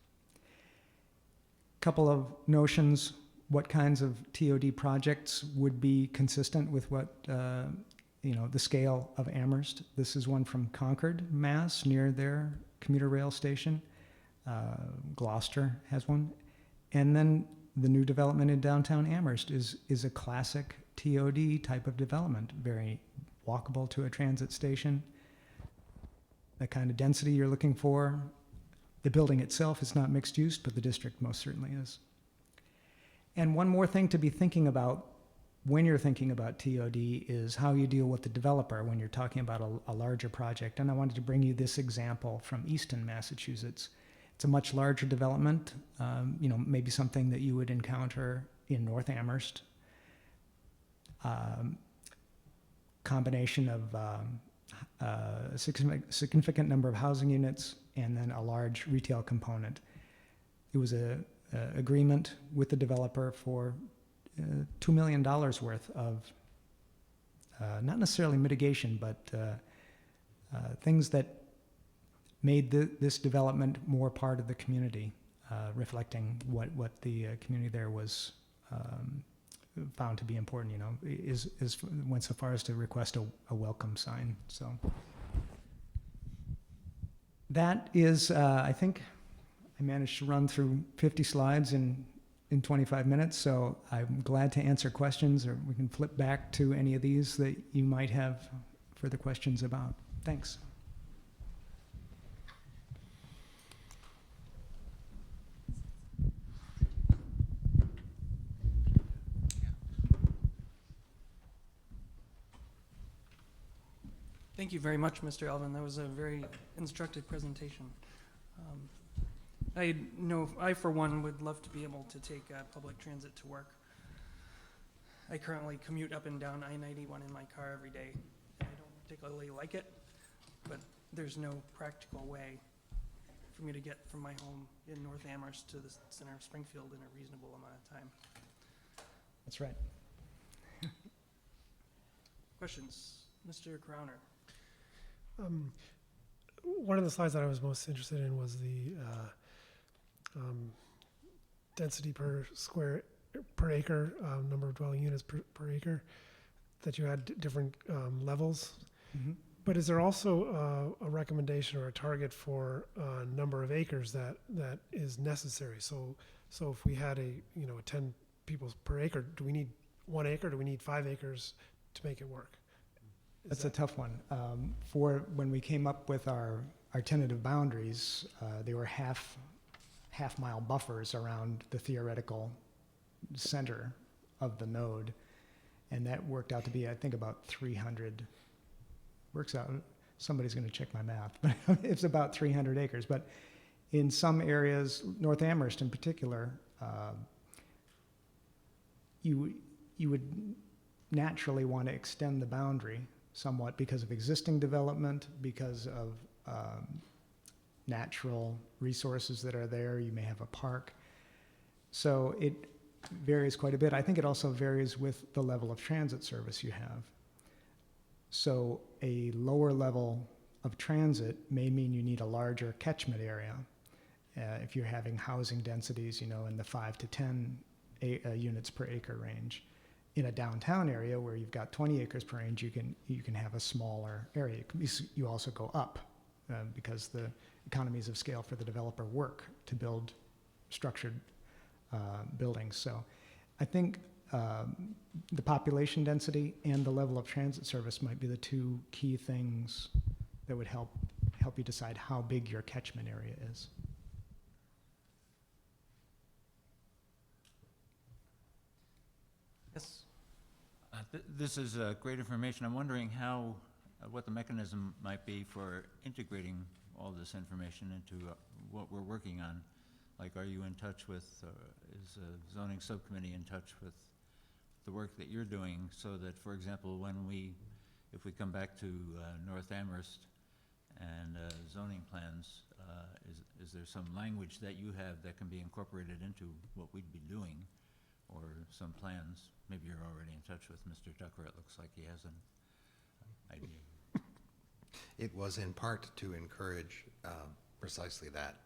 Couple of notions what kinds of TOD projects would be consistent with what, the scale of Amherst. This is one from Concord, Mass, near their commuter rail station. Gloucester has one. And then the new development in downtown Amherst is a classic TOD type of development, very walkable to a transit station, the kind of density you're looking for. The building itself is not mixed use, but the district most certainly is. And one more thing to be thinking about when you're thinking about TOD is how you deal with the developer when you're talking about a larger project. And I wanted to bring you this example from Easton, Massachusetts. It's a much larger development, maybe something that you would encounter in North Amherst. Combination of a significant number of housing units and then a large retail component. It was a agreement with the developer for $2 million worth of not necessarily mitigation, but things that made this development more part of the community, reflecting what the community there was found to be important. Is went so far as to request a welcome sign. So that is, I think, I managed to run through 50 slides in 25 minutes. So I'm glad to answer questions, or we can flip back to any of these that you might have further questions about. Thanks. Thank you very much, Mr. Alvin. That was a very instructive presentation. I, for one, would love to be able to take public transit to work. I currently commute up and down I-91 in my car every day. I don't particularly like it, but there's no practical way for me to get from my home in North Amherst to the center of Springfield in a reasonable amount of time. That's right. Questions? Mr. Crowner. One of the slides that I was most interested in was the density per acre, number of dwelling units per acre, that you had different levels. Mm-hmm. But is there also a recommendation or a target for number of acres that is necessary? So if we had a 10 people per acre, do we need 1 acre? Do we need 5 acres to make it work? That's a tough one. For when we came up with our tentative boundaries, they were half-mile buffers around the theoretical center of the node, and that worked out to be, I think, about 300. Works out. Somebody's going to check my math, but it's about 300 acres. But in some areas, North Amherst in particular, you would naturally want to extend the boundary somewhat because of existing development, because of natural resources that are there. You may have a park. So it varies quite a bit. I think it also varies with the level of transit service you have. So a lower level of transit may mean you need a larger catchment area. If you're having housing densities, in the 5 to 10 units per acre range. In a downtown area where you've got 20 acres per range, you can have a smaller area. You also go up because the economies of scale for the developer work to build structured buildings. So I think the population density and the level of transit service might be the two key things that would help you decide how big your catchment area is. Yes. This is great information. I'm wondering what the mechanism might be for integrating all this information into what we're working on. Like, are you in touch with, is the zoning subcommittee in touch with the work that you're doing, so that, for example, if we come back to North Amherst and zoning plans, is there some language that you have that can be incorporated into what we'd be doing, or some plans? Maybe you're already in touch with Mr. Tucker. It looks like he has an idea. It was in part to encourage precisely that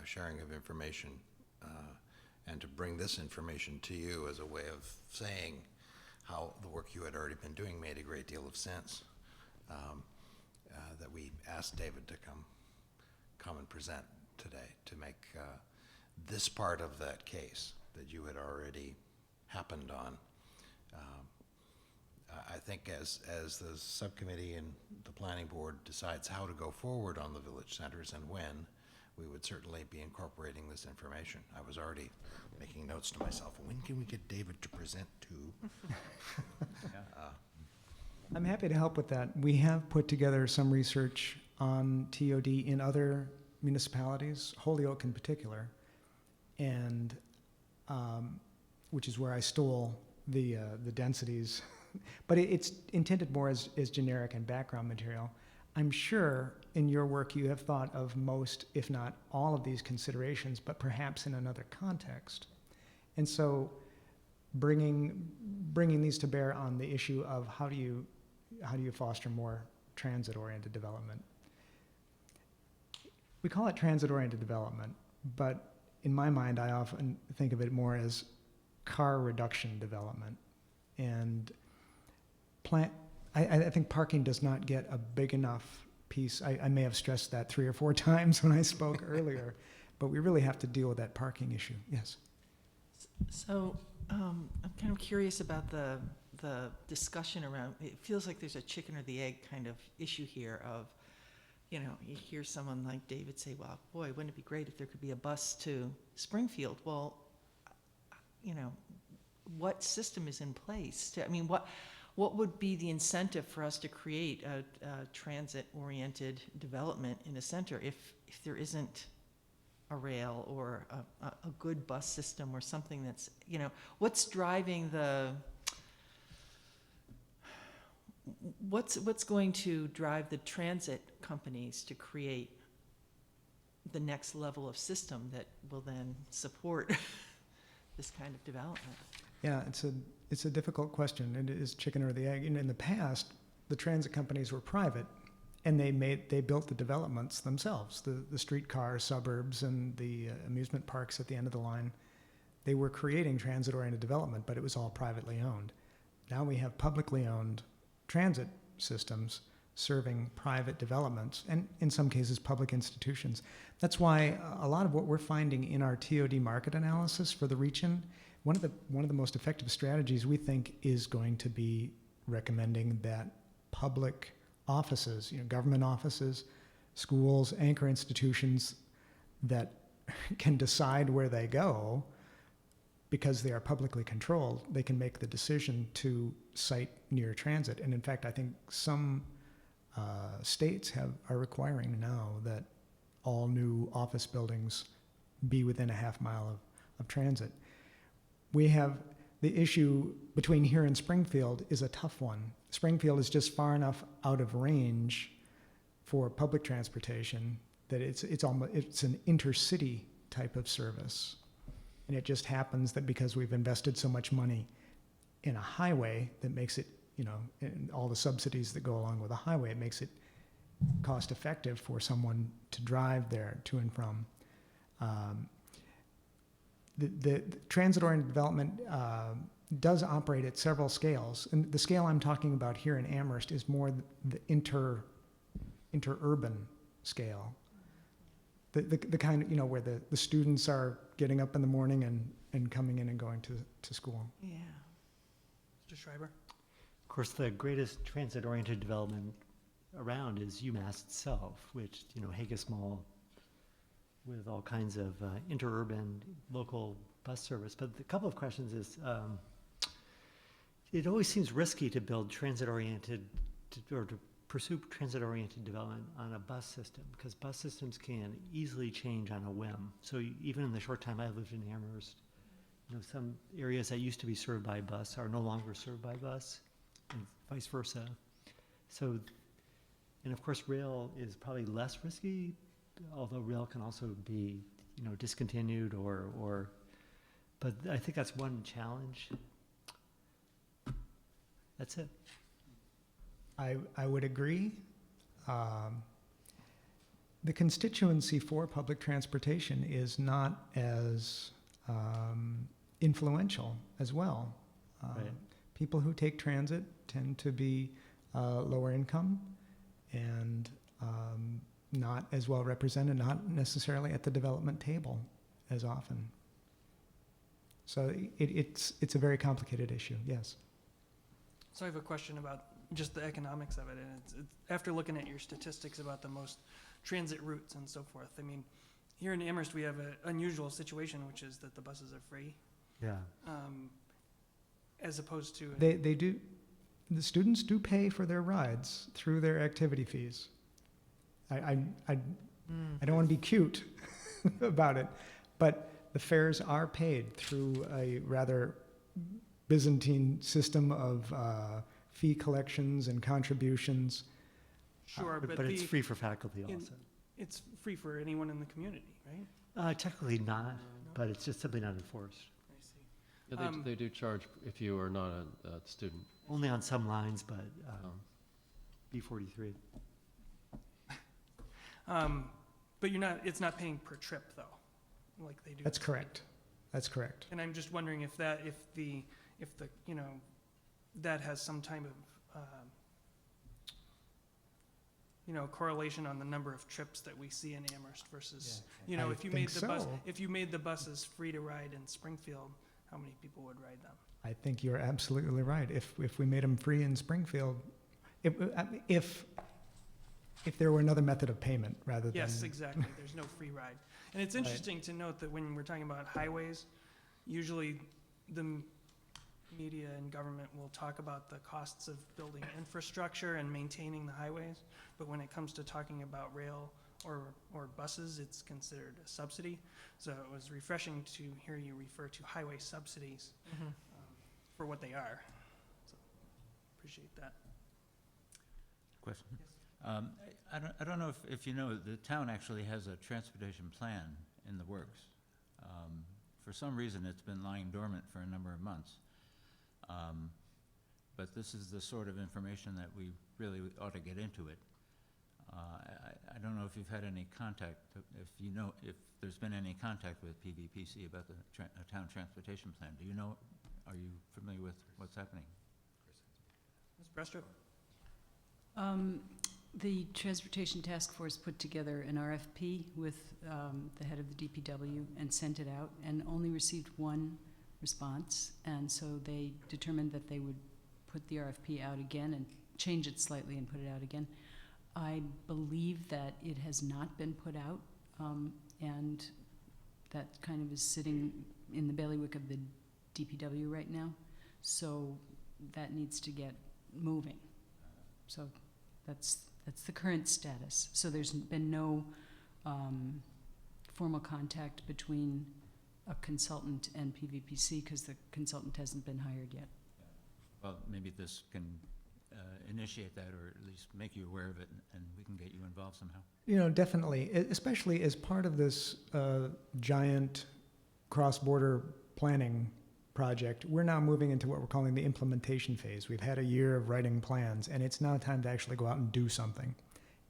sharing of information. and to bring this information to you as a way of saying how the work you had already been doing made a great deal of sense, that we asked David to come and present today to make this part of that case that you had already happened on. I think as the subcommittee and the planning board decides how to go forward on the village centers and when, we would certainly be incorporating this information. I was already making notes to myself, when can we get David to present to? I'm happy to help with that. We have put together some research on TOD in other municipalities, Holyoke in particular, and which is where I stole the densities. But it's intended more as generic and background material. I'm sure in your work you have thought of most, if not all of these considerations, but perhaps in another context. And so bringing these to bear on the issue of how do you foster more transit-oriented development. We call it transit-oriented development, but in my mind, I often think of it more as car reduction development. And I think parking does not get a big enough piece. I may have stressed that 3 or 4 times when I spoke earlier, but we really have to deal with that parking issue. Yes. So I'm kind of curious about the discussion around, it feels like there's a chicken or the egg kind of issue here of, you hear someone like David say, well, boy, wouldn't it be great if there could be a bus to Springfield? Well, what system is in place? What would be the incentive for us to create a transit-oriented development in a center if there isn't a rail or a good bus system or something that's, what's driving what's going to drive the transit companies to create the next level of system that will then support this kind of development? Yeah, it's a difficult question. It is chicken or the egg. In the past, the transit companies were private, and they built the developments themselves. The streetcar suburbs and the amusement parks at the end of the line. They were creating transit-oriented development, but it was all privately owned. Now we have publicly owned transit systems serving private developments, and in some cases public institutions. That's why a lot of what we're finding in our TOD market analysis for the region, one of the most effective strategies we think is going to be recommending that public offices, government offices, schools, anchor institutions that can decide where they go because they are publicly controlled, they can make the decision to site near transit. And in fact, I think some states are requiring now that all new office buildings be within a half mile of transit. We have the issue between here and Springfield is a tough one. Springfield is just far enough out of range for public transportation that it's an intercity type of service. And it just happens that because we've invested so much money in a highway that makes it, and all the subsidies that go along with a highway, it makes it cost effective for someone to drive there to and from. The transit-oriented development does operate at several scales. And the scale I'm talking about here in Amherst is more the interurban scale. The kind of, where the students are getting up in the morning and coming in and going to school. Yeah. Mr. Schreiber? Of course, the greatest transit-oriented development around is UMass itself, which, Haggis Mall with all kinds of interurban local bus service. But a couple of questions is, it always seems risky to build transit-oriented or to pursue transit-oriented development on a bus system because bus systems can easily change on a whim. So even in the short time I lived in Amherst, some areas that used to be served by bus are no longer served by bus, and vice versa. So, and of course, rail is probably less risky, although rail can also be, discontinued but I think that's one challenge. That's it. I would agree. The constituency for public transportation is not as influential as well. Right. People who take transit tend to be lower income and not as well represented, not necessarily at the development table as often. So it's a very complicated issue, yes. So I have a question about just the economics of it, and it's after looking at your statistics about the most transit routes and so forth, I mean, here in Amherst, we have an unusual situation, which is that the buses are free, Yeah. as opposed to. They do, the students do pay for their rides through their activity fees. I don't want to be cute about it, but the fares are paid through a rather Byzantine system of fee collections and contributions. Sure, but But it's the, free for faculty in- also. it's free for anyone in the community, right? Technically not, but it's just simply not enforced. I see. Yeah, Um, they do charge if you are not a student. Only on some lines, but B43. But it's not paying per trip though, like they do. That's correct. That's correct. And I'm just wondering if the, you know, that has some type of, you know, correlation on the number of trips that we see in Amherst versus, you know, I if you think made so. if you made the buses free to ride in Springfield, how many people would ride them? I think you're absolutely right. If we made them free in Springfield, if there were another method of payment rather than. Yes, exactly. There's no free ride. And it's interesting to note that when we're talking about highways, usually the media and government will talk about the costs of building infrastructure and maintaining the highways. But when it comes to talking about rail or buses, it's considered a subsidy. So it was refreshing to hear you refer to highway subsidies for what they are. So appreciate that. Question? I don't know if you know, the town actually has a transportation plan in the works. For some reason, it's been lying dormant for a number of months. But this is the sort of information that we really ought to get into it. I don't know if you've had any contact, if there's been any contact with PVPC about the town transportation plan. Do you know, are you familiar with what's happening? Ms. Brestrup? The Transportation Task Force put together an RFP with the head of the DPW and sent it out and only received one response. And so they determined that they would put the RFP out again and change it slightly and put it out again. I believe that it has not been put out, and that kind of is sitting in the bailiwick of the DPW right now. So that needs to get moving. So that's the current status. So there's been no formal contact between a consultant and PVPC because the consultant hasn't been hired yet. Well, maybe this can initiate that, or at least make you aware of it, and we can get you involved somehow. You know, definitely, especially as part of this giant cross-border planning project, we're now moving into what we're calling the implementation phase. We've had a year of writing plans, and it's now time to actually go out and do something.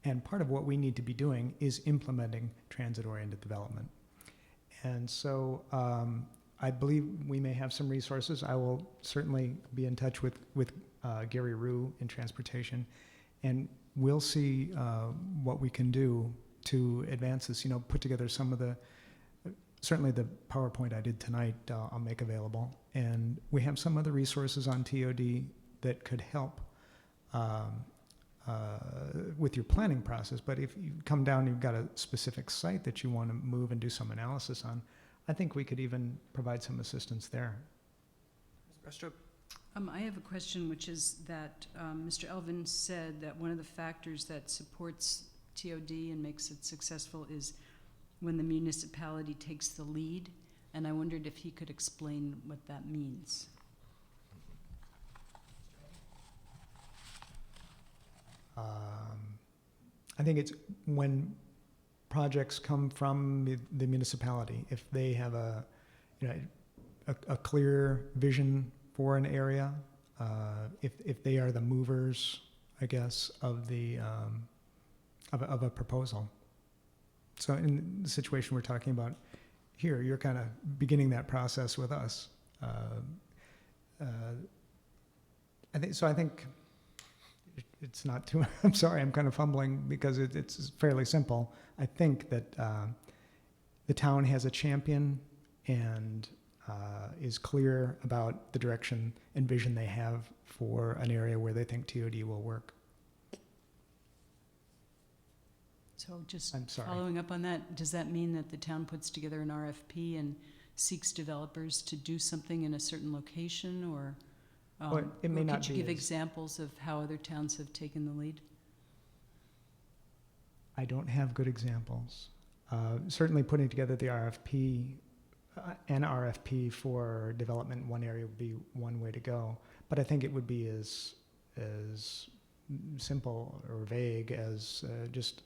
And part of what we need to be doing is implementing transit-oriented development. And so I believe we may have some resources. I will certainly be in touch with Gary Rue in transportation, and we'll see what we can do to advance this. You know, put together some of the, certainly the PowerPoint I did tonight, I'll make available. And we have some other resources on TOD that could help with your planning process. But if you come down, you've got a specific site that you want to move and do some analysis on, I think we could even provide some assistance there. Ms. Brestrup? I have a question, which is that Mr. Elvin said that one of the factors that supports TOD and makes it successful is when the municipality takes the lead, and I wondered if he could explain what that means. I think it's when projects come from the municipality. If they have a clear vision for an area, if they are the movers, I guess, of the of a proposal. So in the situation we're talking about, here. You're kind of beginning that process with us. I think it's not too, I'm sorry, I'm kind of fumbling because it's fairly simple. I think that the town has a champion and is clear about the direction and vision they have for an area where they think TOD will work. So just I'm sorry. following up on that, does that mean that the town puts together an RFP and seeks developers to do something in a certain location, or? Well, it may or not could you be give as- examples of how other towns have taken the lead? I don't have good examples. Certainly putting together the RFP, an RFP for development in one area would be one way to go. But I think it would be as simple or vague as just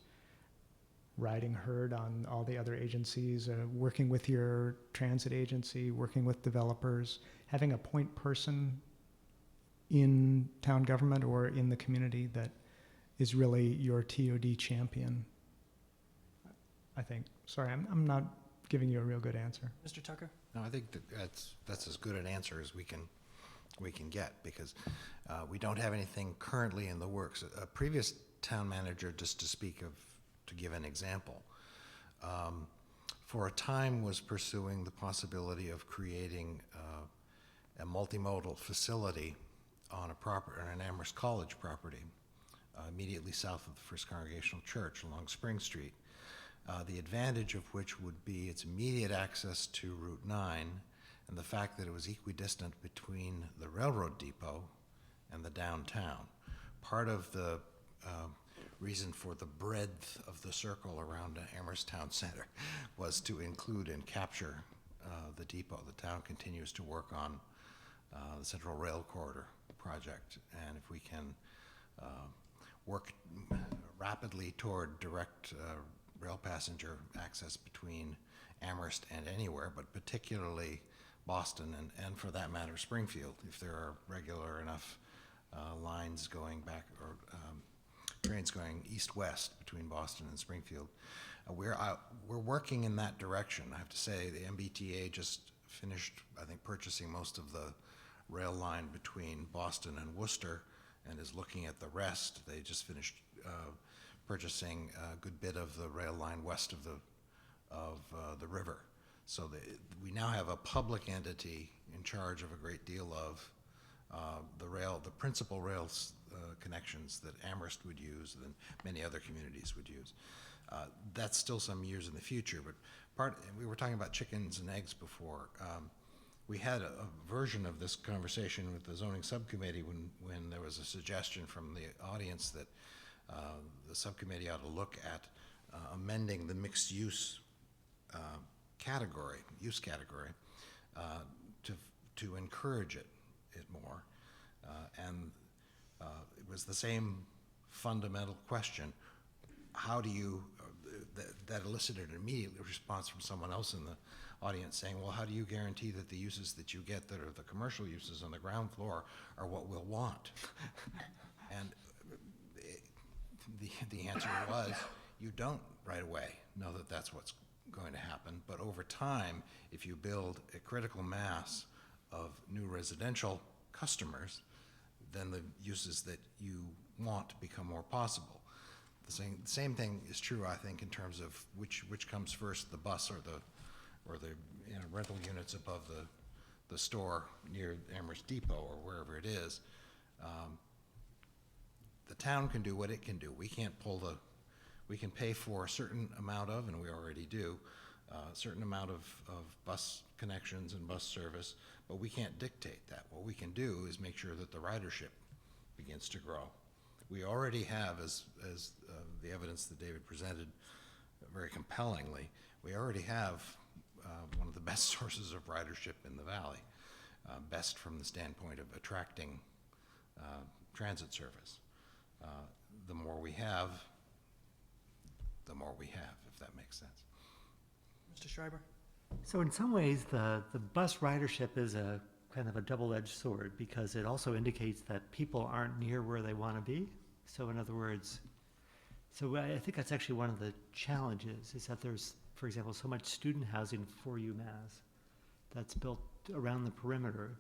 riding herd on all the other agencies, working with your transit agency, working with developers, having a point person in town government or in the community that is really your TOD champion. I think. Sorry, I'm not giving you a real good answer. Mr. Tucker? No, I think that's as good an answer as we can get, because we don't have anything currently in the works. A previous town manager, just to give an example, for a time was pursuing the possibility of creating a multimodal facility on an Amherst College property, immediately south of the First Congregational Church along Spring Street. The advantage of which would be its immediate access to Route 9 and the fact that it was equidistant between the railroad depot and the downtown. Part of the reason for the breadth of the circle around Amherst Town Center was to include and capture the depot. The town continues to work on the Central Rail Corridor project, and if we can work rapidly toward direct rail passenger access between Amherst and anywhere, but particularly Boston and for that matter Springfield, if there are regular enough lines going back or trains going east-west between Boston and Springfield. We're working in that direction. I have to say the MBTA just finished, I think, purchasing most of the rail line between Boston and Worcester and is looking at the rest. They just finished purchasing a good bit of the rail line west of the river. So we now have a public entity in charge of a great deal of the principal rail connections that Amherst would use and many other communities would use. That's still some years in the future, but we were talking about chickens and eggs before. We had a version of this conversation with the zoning subcommittee when there was a suggestion from the audience that the subcommittee ought to look at amending the mixed use category, to encourage it more. And it was the same fundamental question. How do you, that elicited an immediate response from someone else in the audience saying, well, how do you guarantee that the uses that you get that are the commercial uses on the ground floor are what we'll want? And the answer was, you don't right away know that that's what's going to happen, but over time, if you build a critical mass of new residential customers, then the uses that you want become more possible. The same thing is true, I think, in terms of which comes first, the bus or the rental units above the store near Amherst Depot or wherever it is. The town can do what it can do. We can't we can pay for a certain amount of, and we already do, a certain amount of bus connections and bus service, but we can't dictate that. What we can do is make sure that the ridership begins to grow. We already have, as the evidence that David presented very compellingly, we already have one of the best sources of ridership in the valley, best from the standpoint of attracting transit service. The more we have, if that makes sense. Mr. Schreiber? So in some ways, the bus ridership is a kind of a double-edged sword, because it also indicates that people aren't near where they want to be. So in other words, I think that's actually one of the challenges, is that there's for example, so much student housing for UMass that's built around the perimeter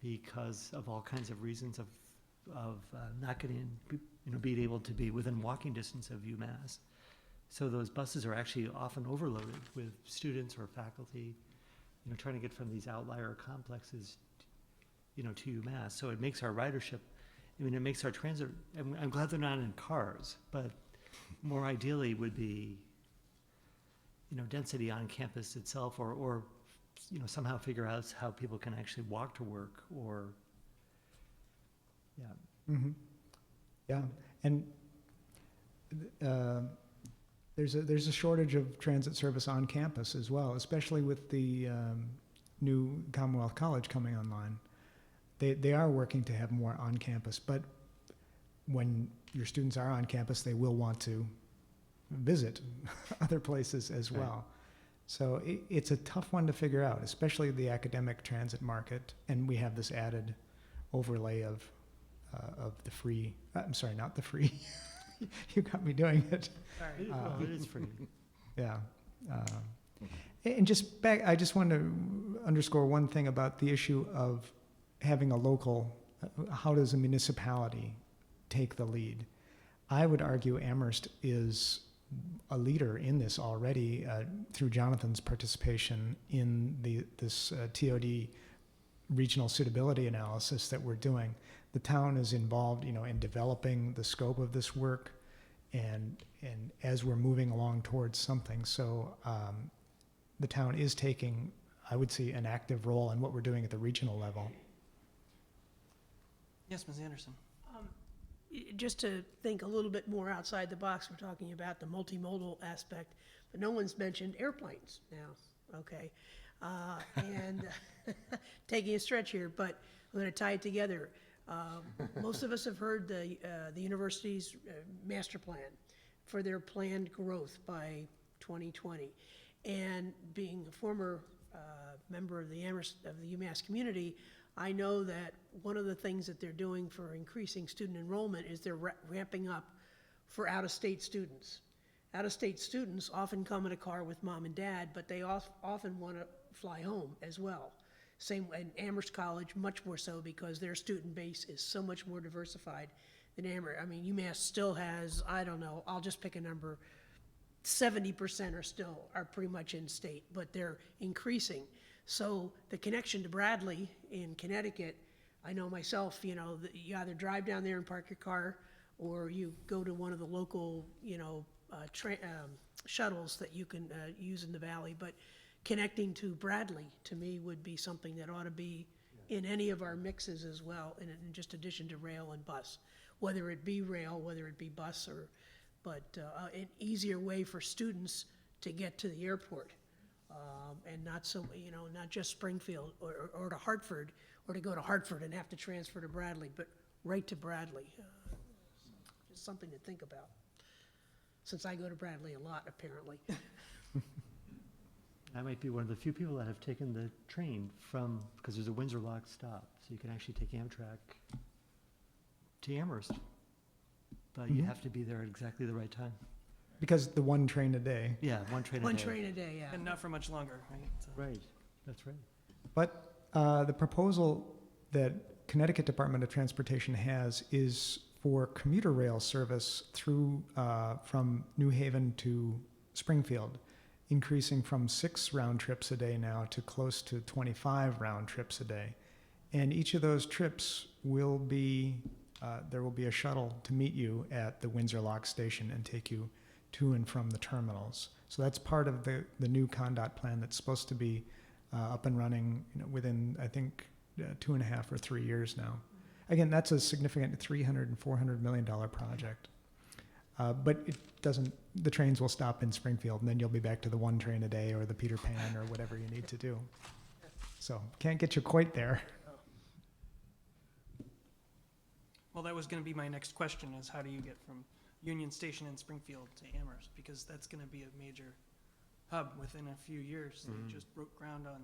because of all kinds of reasons of not getting, being able to be within walking distance of UMass. So those buses are actually often overloaded with students or faculty, trying to get from these outlier complexes, to UMass. So it makes our ridership, it makes our transit, I'm glad they're not in cars, but more ideally would be, density on campus itself, or somehow figure out how people can actually walk to work, or, yeah. Mm-hmm. Yeah, and there's a shortage of transit service on campus as well, especially with the new Commonwealth College coming online. They are working to have more on campus, but when your students are on campus, they will want to visit other places as Right. well. So it's a tough one to figure out, especially the academic transit market, and we have this added overlay of the free. I'm sorry, not the free. You got me doing it. Sorry. Well, it is free. Yeah. And just back, I just want to underscore one thing about the issue of having a local, how does a municipality take the lead? I would argue Amherst is a leader in this already through Jonathan's participation in this TOD regional suitability analysis that we're doing. The town is involved, in developing the scope of this work, and as we're moving along towards something. So the town is taking, I would say, an active role in what we're doing at the regional level. Yes, Ms. Anderson. Just to think a little bit more outside the box, we're talking about the multimodal aspect, but no one's mentioned airplanes now, okay? And taking a stretch here, but I'm going to tie it together. Most of us have heard the university's master plan for their planned growth by 2020. And being a former member of the Amherst, of the UMass community, I know that one of the things that they're doing for increasing student enrollment is they're ramping up for out-of-state students. Out-of-state students often come in a car with mom and dad, but they often want to fly home as well. Same in Amherst College, much more so because their student base is so much more diversified than Amherst. I mean, UMass still has, I don't know, I'll just pick a number, 70% are pretty much in state, but they're increasing. So the connection to Bradley in Connecticut, I know myself, you either drive down there and park your car, or you go to one of the local, shuttles that you can use in the valley. But connecting to Bradley, to me, would be something that ought to be in any of our mixes as well, in just addition to rail and bus. Whether it be rail, whether it be bus, but an easier way for students to get to the airport. And not so, not just Springfield or to Hartford, or to go to Hartford and have to transfer to Bradley, but right to Bradley. Just something to think about, since I go to Bradley a lot, apparently. I might be one of the few people that have taken the train because there's a Windsor Lock stop, so you can actually take Amtrak to Amherst. But you Mhm. have to be there at exactly the right time. Because the one train a day. Yeah, one train a day. One train a day, yeah. And not for much longer, right? So- Right, that's right. But the proposal that Connecticut Department of Transportation has is for commuter rail service through from New Haven to Springfield, increasing from 6 round trips a day now to close to 25 round trips a day. And each of those trips will be, there will be a shuttle to meet you at the Windsor Lock Station and take you to and from the terminals. So that's part of the new CONDOT plan that's supposed to be up and running within, I think, 2.5 or 3 years now. Again, that's a significant $300 and $400 million project. But it doesn't, the trains will stop in Springfield, and then you'll be back to the one train a day or the Peter Pan or whatever you need to do. So can't get you quite there. Well, that was going to be my next question, is how do you get from Union Station in Springfield to Amherst? Because that's going to be a major hub within a few years. They just broke ground on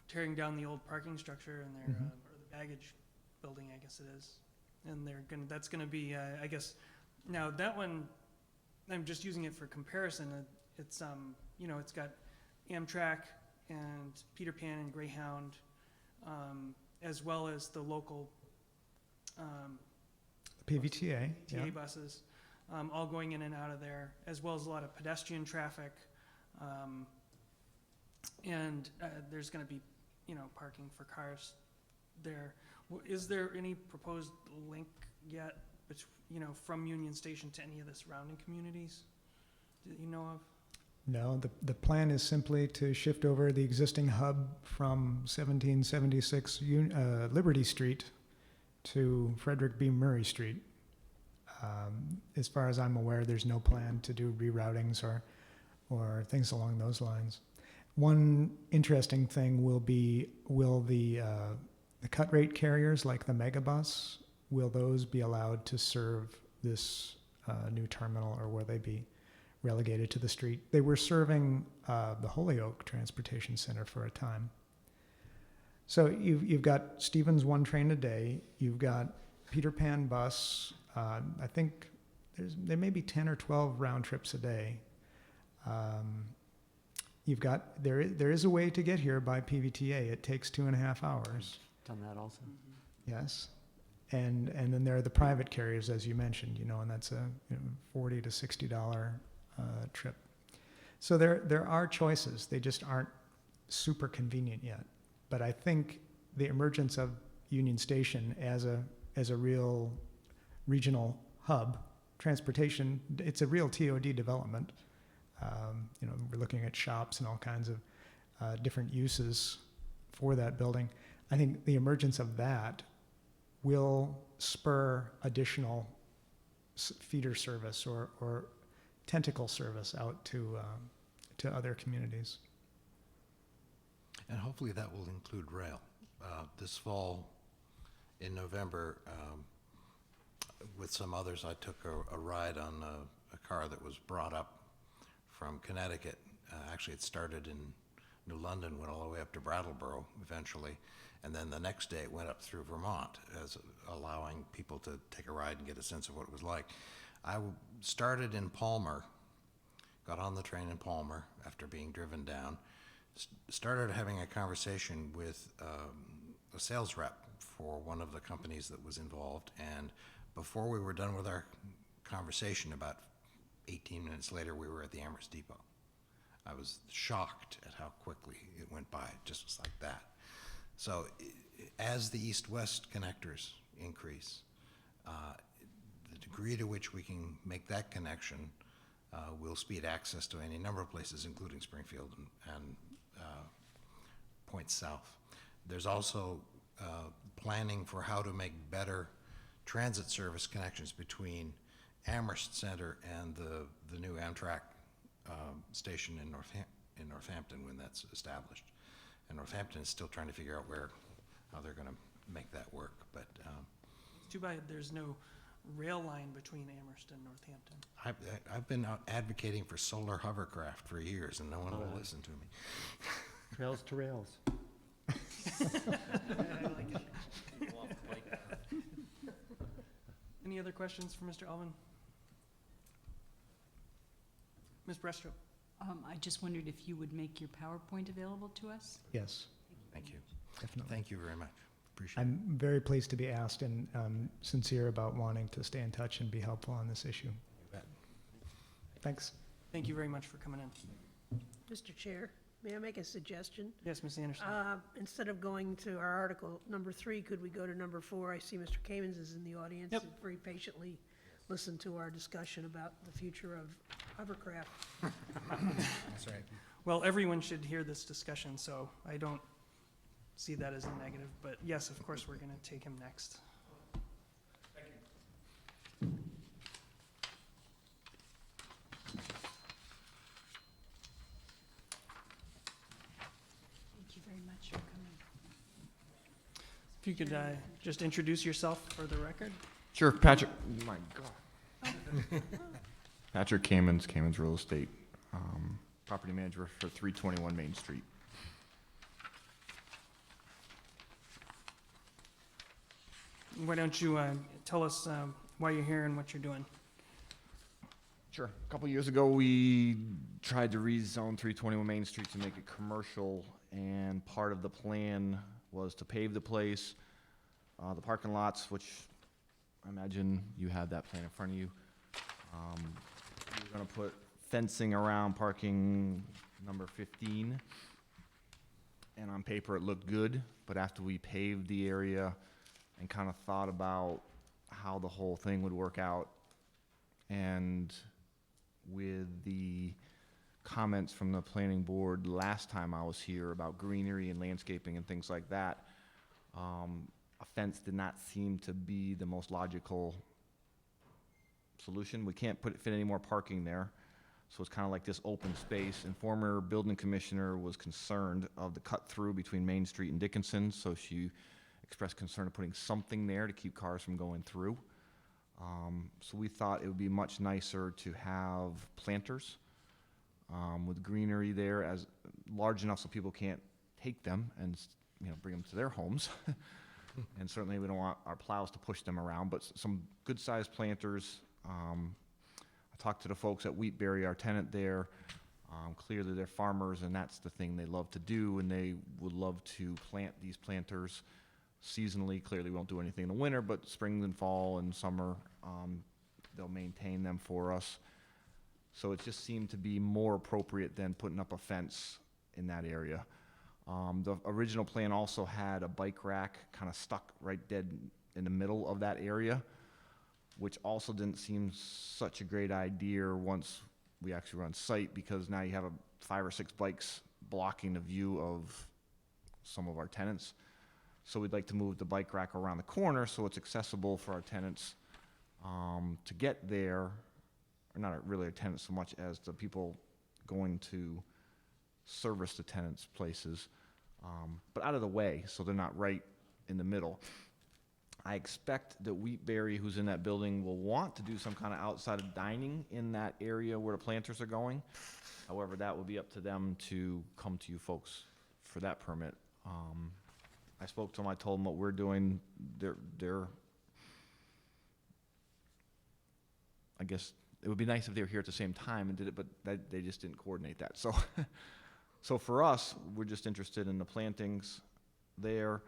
tearing down the old parking structure and their, or the baggage building, I guess it is. And that's going to be, I guess, now that one, I'm just using it for comparison. it's, it's got Amtrak and Peter Pan and Greyhound, as well as the local, PVTA, yeah. TA buses, all going in and out of there, as well as a lot of pedestrian traffic. And there's going to be, parking for cars there. Is there any proposed link yet, from Union Station to any of the surrounding communities that you know of? No, the plan is simply to shift over the existing hub from 1776 Liberty Street to Frederick B. Murray Street. As far as I'm aware, there's no plan to do reroutings or things along those lines. One interesting thing will be, will the cut rate carriers like the Megabus, will those be allowed to serve this new terminal, or will they be relegated to the street? They were serving the Holyoke Transportation Center for a time. So you've got Stevens one train a day. You've got Peter Pan bus. I think there may be 10 or 12 round trips a day. You've got there is a way to get here by PVTA. It takes 2.5 hours. Done that also. Yes. And then there are the private carriers, as you mentioned, and that's a $40 to $60 trip. So there are choices. They just aren't super convenient yet. But I think the emergence of Union Station as a real regional hub, transportation, it's a real TOD development. We're looking at shops and all kinds of different uses for that building. I think the emergence of that will spur additional feeder service or tentacle service out to other communities. And hopefully that will include rail. This fall, in November, with some others, I took a ride on a car that was brought up from Connecticut. Actually, it started in New London, went all the way up to Brattleboro eventually, and then the next day it went up through Vermont, as allowing people to take a ride and get a sense of what it was like. I started in Palmer, got on the train in Palmer after being driven down, started having a conversation with a sales rep for one of the companies that was involved, and before we were done with our conversation, about 18 minutes later, we were at the Amherst Depot. I was shocked at how quickly it went by. It just was like that. So as the east-west connectors increase, the degree to which we can make that connection will speed access to any number of places, including Springfield and points south. There's also planning for how to make better transit service connections between Amherst Center and the new Amtrak station in Northampton when that's established. And Northampton is still trying to figure out how they're going to make that work. But it's too bad there's no rail line between Amherst and Northampton. I've been out advocating for solar hovercraft for years, and no one will listen to me. Trails to rails. I like it. Any other questions for Mr. Alvin? Ms. Brestrup? I just wondered if you would make your PowerPoint available to us? Yes, Thank you. definitely. Thank you very much. Appreciate it. I'm very pleased to be asked, and sincere about wanting to stay in touch and be helpful on this issue. You bet. Thanks. Thank you very much for coming in. Mr. Chair, may I make a suggestion? Yes, Ms. Anderson? Instead of going to our article number 3, could we go to number 4? I see Mr. Kamens is in the audience. Yep. And very patiently listen to our discussion about the future of hovercraft. That's right. Well, everyone should hear this discussion, so I don't see that as a negative. But yes, of course, we're going to take him next. Thank you very much for coming. If you could just introduce yourself for the record. Sure, Patrick. My God. Patrick Kamens Real Estate, property manager for 321 Main Street. Why don't you tell us why you're here and what you're doing? Sure. A couple years ago, we tried to rezone 321 Main Street to make it commercial, and part of the plan was to pave the place, the parking lots, which I imagine you have that plan in front of you. We were gonna put fencing around parking number 15, and on paper it looked good, but after we paved the area and kind of thought about how the whole thing would work out, and with the comments from the planning board last time I was here about greenery and landscaping and things like that, a fence did not seem to be the most logical solution. We can't fit any more parking there, so it's kind of like this open space. And former building commissioner was concerned of the cut through between Main Street and Dickinson, so she expressed concern of putting something there to keep cars from going through. So we thought it would be much nicer to have planters with greenery there, as large enough so people can't take them and bring them to their homes. And certainly we don't want our plows to push them around, but some good-sized planters. I talked to the folks at Wheatberry, our tenant there. Clearly they're farmers, and that's the thing they love to do, and they would love to plant these planters seasonally. Clearly we won't do anything in the winter, but spring and fall and summer, they'll maintain them for us. So it just seemed to be more appropriate than putting up a fence in that area. The original plan also had a bike rack kind of stuck right dead in the middle of that area, which also didn't seem such a great idea once we actually were on site, because now you have 5 or 6 bikes blocking the view of some of our tenants. So we'd like to move the bike rack around the corner so it's accessible for our tenants to get there, or not really our tenants so much as the people going to service the tenants' places, but out of the way so they're not right in the middle. I expect that Wheatberry, who's in that building, will want to do some kind of outside of dining in that area where the planters are going. However, that will be up to them to come to you folks for that permit. I spoke to them, I told them what we're doing. I guess it would be nice if they were here at the same time and did it, but they just didn't coordinate that. So, so for us, we're just interested in the plantings there,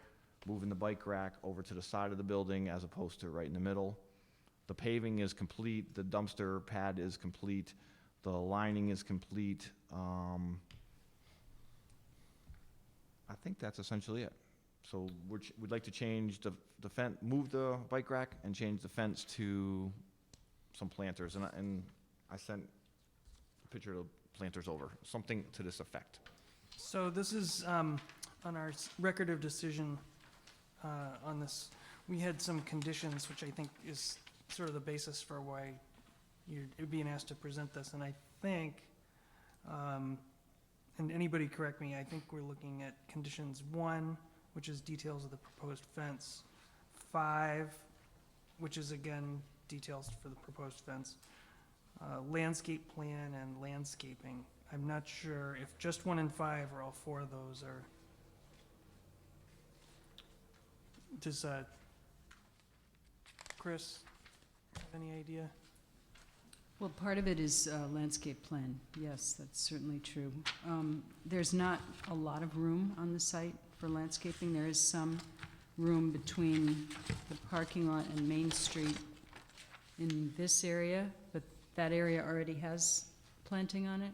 moving the bike rack over to the side of the building as opposed to right in the middle. The paving is complete, the dumpster pad is complete, the lining is complete. I think that's essentially it. So we'd like to change the fence, move the bike rack and change the fence to some planters. And I sent a picture of the planters over, something to this effect. So this is on our record of decision on this. We had some conditions, which I think is sort of the basis for why you're being asked to present this. And I think, and anybody correct me, I think we're looking at conditions 1, which is details of the proposed fence, 5, which is again details for the proposed fence, landscape plan and landscaping. I'm not sure if just 1 and 5 or all 4 of those are. Does Chris have any idea? Well, part of it is landscape plan. Yes, that's certainly true. There's not a lot of room on the site for landscaping. There is some room between the parking lot and Main Street in this area, but that area already has planting on it.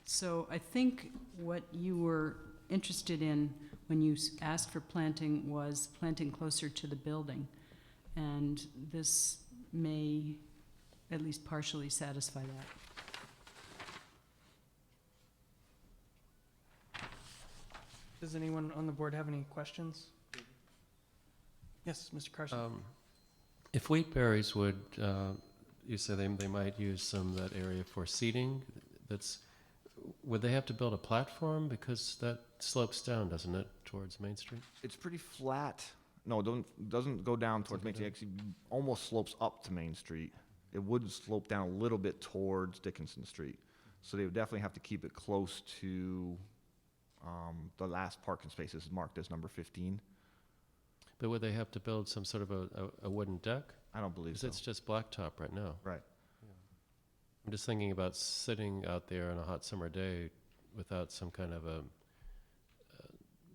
So I think what you were interested in when you asked for planting was planting closer to the building. And this may at least partially satisfy that. Does anyone on the board have any questions? Yes, Mr. Carson. If Wheatberries would, you say they might use some of that area for seating, would they have to build a platform? Because that slopes down, doesn't it, towards Main Street? It's pretty flat. No, doesn't go down towards Main Street. It actually almost slopes up to Main Street. It would slope down a little bit towards Dickinson Street. So they would definitely have to keep it close to the last parking space is marked as number 15. But would they have to build some sort of a wooden deck? I don't believe so. Because it's just blacktop right now. Right. I'm just thinking about sitting out there on a hot summer day without some kind of a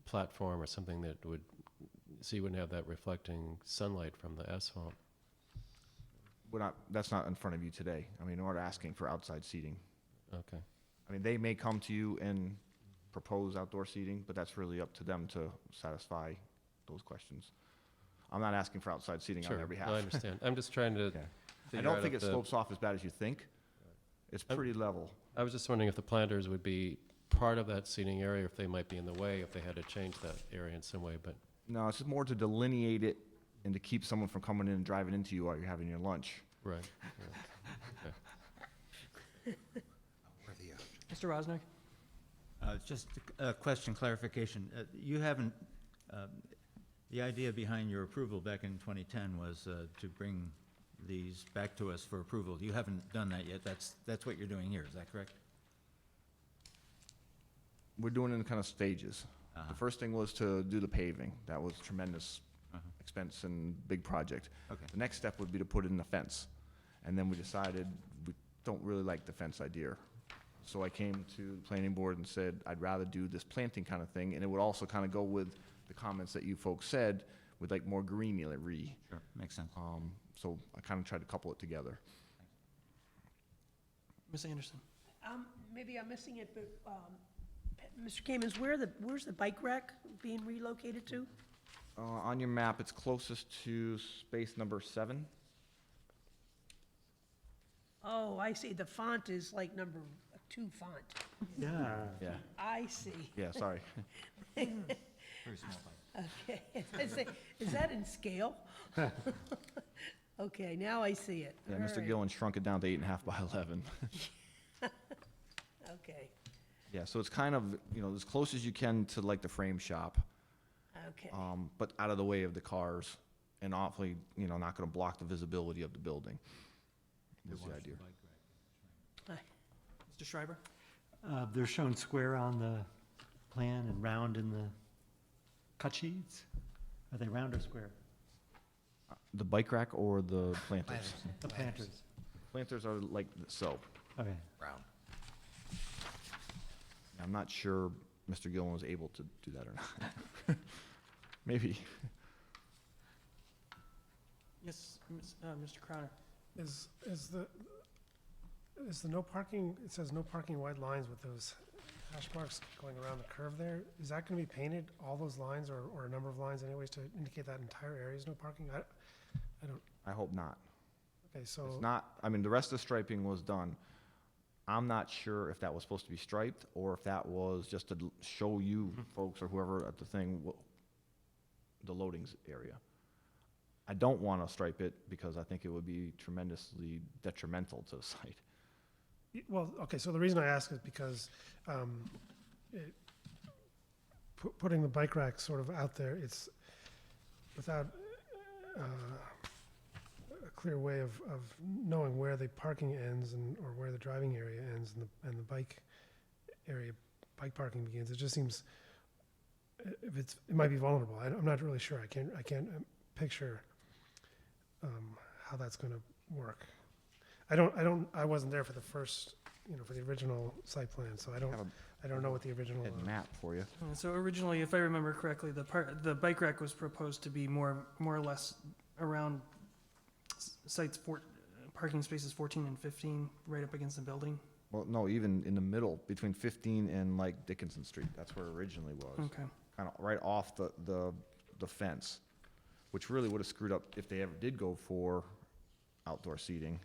platform or something that would, so you wouldn't have that reflecting sunlight from the asphalt. That's not in front of you today. I mean, we're not asking for outside seating. Okay. I mean, they may come to you and propose outdoor seating, but that's really up to them to satisfy those questions. I'm not asking for outside seating on Sure, their behalf. I understand. I'm just trying to Okay. I figure don't out think if it the- slopes off as bad as you think. It's pretty level. I was just wondering if the planters would be part of that seating area, if they might be in the way, if they had to change that area in some way, but, No, it's just more to delineate it and to keep someone from coming in and driving into you while you're having your lunch. right. Mr. Rosner? Just a question, clarification. You haven't, the idea behind your approval back in 2010 was to bring these back to us for approval. You haven't done that yet. That's what you're doing here, is that correct? We're doing it in kind of stages. The first thing was to do the paving. That was tremendous expense and big project. Okay. The next step would be to put in the fence. And then we decided we don't really like the fence idea. So I came to the planning board and said, I'd rather do this planting kind of thing, and it would also kind of go with the comments that you folks said, with like more greenery. Sure, makes sense. So I kind of tried to couple it together. Ms. Anderson? Maybe I'm missing it, but, Mr. Kamens, where's the bike rack being relocated to? On your map, it's closest to space number 7. Oh, I see, the font is like number 2 font. Yeah. Yeah, I see. yeah, sorry. Very small bike. Okay, is that in scale? Okay, now I see it. Yeah, All Mr. right. Gillen shrunk it down to 8.5 by 11. Okay, Yeah, so it's kind of, as close as you can to like the frame shop, okay. but out of the way of the cars, and awfully, not gonna block the visibility of the building. Was the idea. Mr. Schreiber? They're shown square on the plan and round in the cut sheets. Are they round or square? The bike rack or the planters? The planters. Planters are like so. Okay. Round. I'm not sure Mr. Gillen was able to do that or not. Maybe. Yes, Mr. Crowner? Is the no parking, it says no parking white lines with those hash marks going around the curve there. Is that gonna be painted, all those lines, or a number of lines anyways, to indicate that entire area is no parking? I hope not. Okay, so. It's not, the rest of the striping was done. I'm not sure if that was supposed to be striped or if that was just to show you folks or whoever at the thing, the loadings area. I don't want to stripe it because I think it would be tremendously detrimental to the site. Well, okay, so the reason I ask is because putting the bike rack sort of out there, it's without a clear way of knowing where the parking ends or where the driving area ends and the bike parking begins. It just seems it might be vulnerable. I'm not really sure. I can't picture how that's going to work. I wasn't there for the first, for the original site plan, so I don't know what the original. Head map for you. So originally, if I remember correctly, the bike rack was proposed to be more or less around sites parking spaces 14 and 15, right up against the building. Well, no, even in the middle, between 15 and like Dickinson Street. That's where it originally was. Okay. Kind of right off the fence, which really would have screwed up if they ever did go for outdoor seating.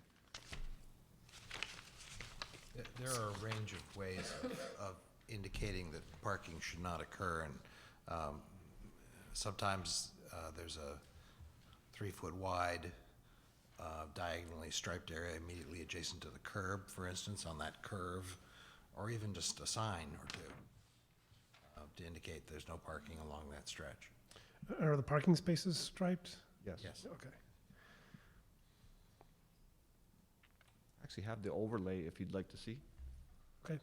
There are a range of ways of indicating that parking should not occur, and sometimes there's a 3-foot wide diagonally striped area immediately adjacent to the curb, for instance, on that curve, or even just a sign or two to indicate there's no parking along that stretch. Are the parking spaces striped? Yes. Okay. Actually have the overlay if you'd like to see. Okay.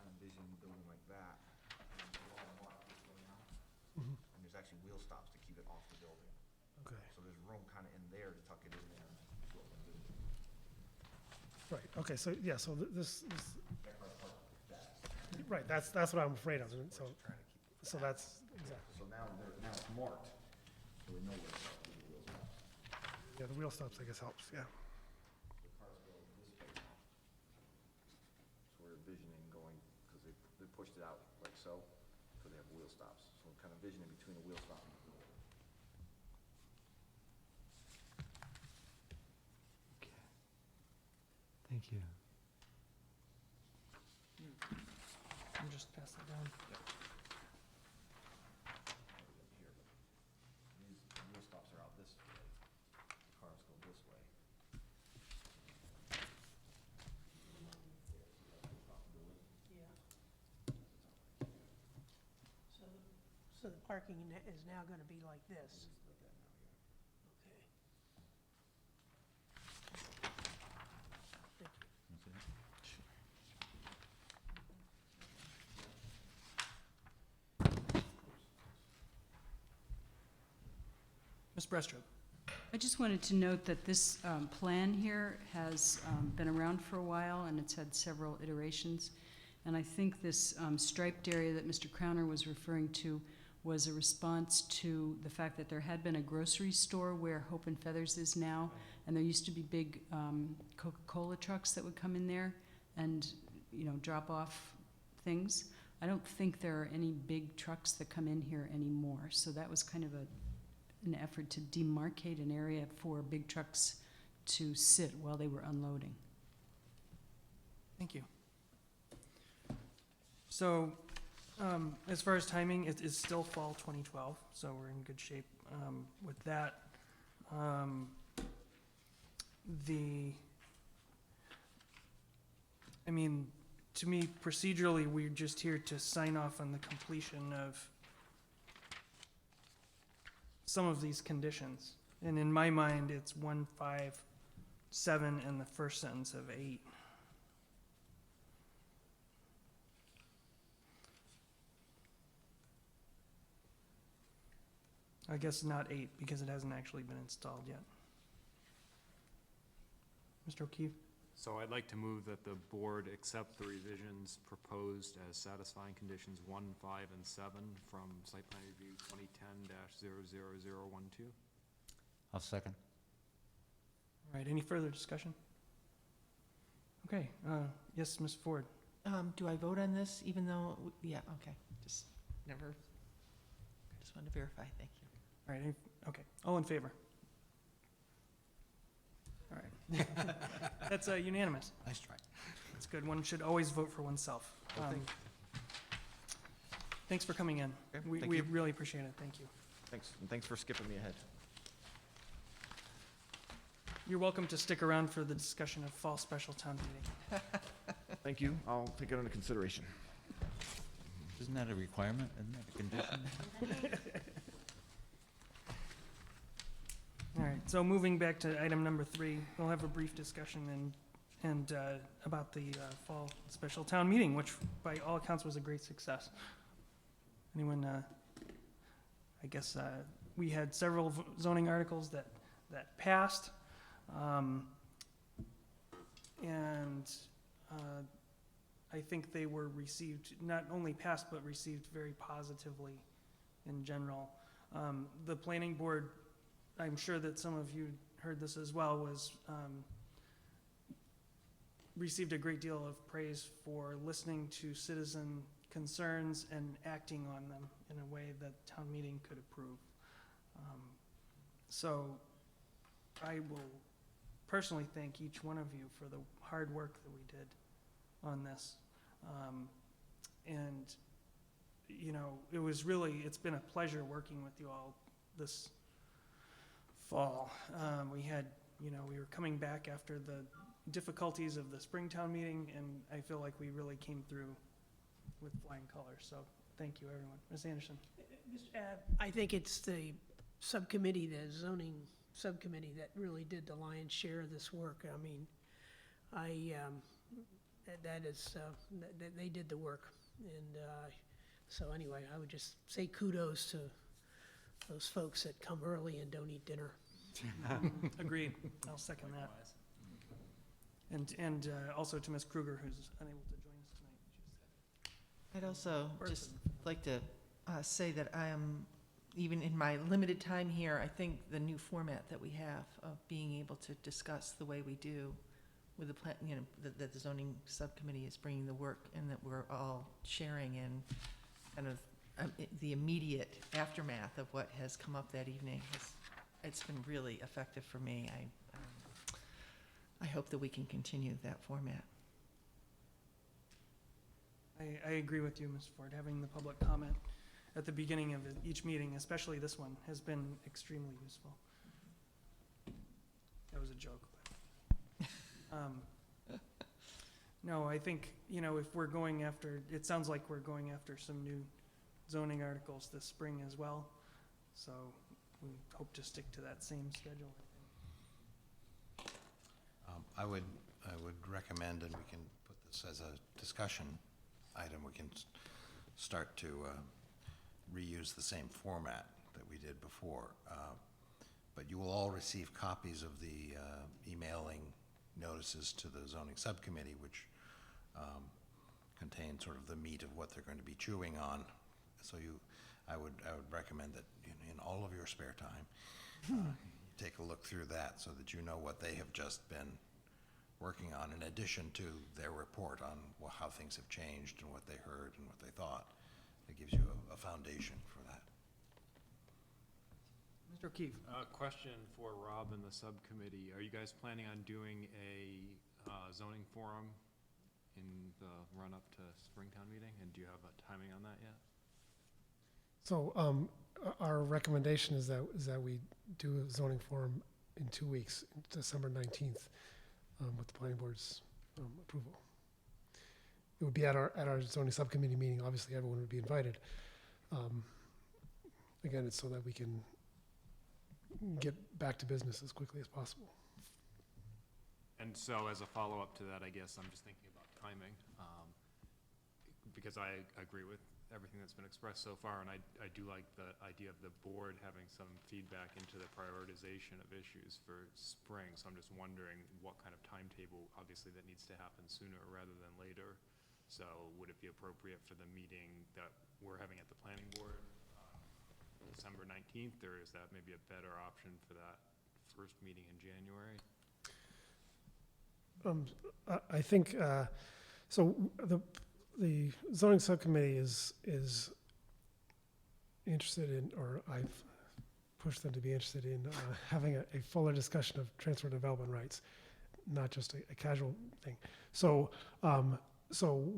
Envision a building like that. And there's actually wheel stops to keep it off the building. Okay. So there's room kind of in Right, okay, so, yeah, so this, right, that's what I'm afraid of, and so that's, exactly, So now it's marked, so we know where the wheel stops. yeah, the wheel stops, I guess, helps, yeah. The cars go this way now. So we're envisioning going, because they pushed it out like so they have wheel stops. So we're kind of envisioning between a wheel stop and the door. Thank you. I'll just pass that down. These wheel stops are out this way. The cars go this way. So the parking is now gonna be like this? Okay. Thank you. Ms. Brestrup. I just wanted to note that this plan here has been around for a while, and it's had several iterations. And I think this striped area that Mr. Crowner was referring to was a response to the fact that there had been a grocery store where Hope and Feathers is now, and there used to be big Coca-Cola trucks that would come in there and, you know, drop off things. I don't think there are any big trucks that come in here anymore, so that was kind of an effort to demarcate an area for big trucks to sit while they were unloading. Thank you. So, as far as timing, it is still fall 2012, so we're in good shape with that. I mean, to me, procedurally, we're just here to sign off on the completion of some of these conditions. And in my mind, it's 1, 5, 7, and the first sentence of 8. I guess not 8, because it hasn't actually been installed yet. Mr. O'Keefe? So I'd like to move that the board accept the revisions proposed as satisfying conditions 1, 5, and 7 from site plan review 2010-00012. I'll second. All right, any further discussion? Okay, yes, Ms. Ford? Do I vote on this even though, yeah, okay, just never, I just wanted to verify, thank you. All right, okay, all in favor? All right. That's unanimous. Nice try. That's good. One should always vote for oneself. Thanks for coming in. Okay, We thank you. really appreciate it. Thank you. Thanks, and thanks for skipping me ahead. You're welcome to stick around for the discussion of fall special town meeting. Thank you. I'll take it under consideration. Isn't that a requirement? Isn't that a condition? All right, so moving back to item number 3, we'll have a brief discussion and about the fall special town meeting, which by all accounts was a great success. Anyone, I guess, we had several zoning articles that passed, and I think they were received, not only passed, but received very positively in general. The planning board, I'm sure that some of you heard this as well, was received a great deal of praise for listening to citizen concerns and acting on them in a way that town meeting could approve. So I will personally thank each one of you for the hard work that we did on this. And, you know, it's been a pleasure working with you all this fall. We were coming back after the difficulties of the Springtown meeting, and I feel like we really came through with flying colors. So thank you, everyone. Ms. Anderson? I think it's the subcommittee, the zoning subcommittee, that really did the lion's share of this work. I mean, they did the work. And so anyway, I would just say kudos to those folks that come early and don't eat dinner. Agreed. I'll second that. And also to Ms. Kruger, who's unable to join us tonight. I'd also just Person. like to say that I am, even in my limited time here, I think the new format that we have of being able to discuss the way we do with the plan, you know, that the zoning subcommittee is bringing the work and that we're all sharing in kind of the immediate aftermath of what has come up that evening. It's been really effective for me. I hope that we can continue that format. I agree with you, Ms. Ford. Having the public comment at the beginning of each meeting, especially this one, has been extremely useful. That was a joke. But, no, I think, you know, if we're going after, it sounds like we're going after some new zoning articles this spring as well. So we hope to stick to that same schedule, I think. I would recommend, and we can put this as a discussion item, we can start to reuse the same format that we did before. But you will all receive copies of the emailing notices to the zoning subcommittee, which contain sort of the meat of what they're going to be chewing on. So I would recommend that in all of your spare time, take a look through that so that you know what they have just been working on, in addition to their report on how things have changed and what they heard and what they thought. It gives you a foundation for that. Mr. O'Keefe. Question for Rob and the subcommittee. Are you guys planning on doing a zoning forum in the run-up to Springtown meeting? And do you have a timing on that yet? So our recommendation is that we do a zoning forum in 2 weeks, December 19th, with the planning board's approval. It would be at our zoning subcommittee meeting. Obviously, everyone would be invited. Again, it's so that we can get back to business as quickly as possible. And so as a follow-up to that, I guess I'm just thinking about timing, because I agree with everything that's been expressed so far, and I do like the idea of the board having some feedback into the prioritization of issues for spring. So I'm just wondering what kind of timetable, obviously, that needs to happen sooner rather than later. So would it be appropriate for the meeting that we're having at the planning board, December 19th, or is that maybe a better option for that first meeting in January? I think so. The zoning subcommittee is interested in, or I've pushed them to be interested in having a fuller discussion of transfer development rights, not just a casual thing. So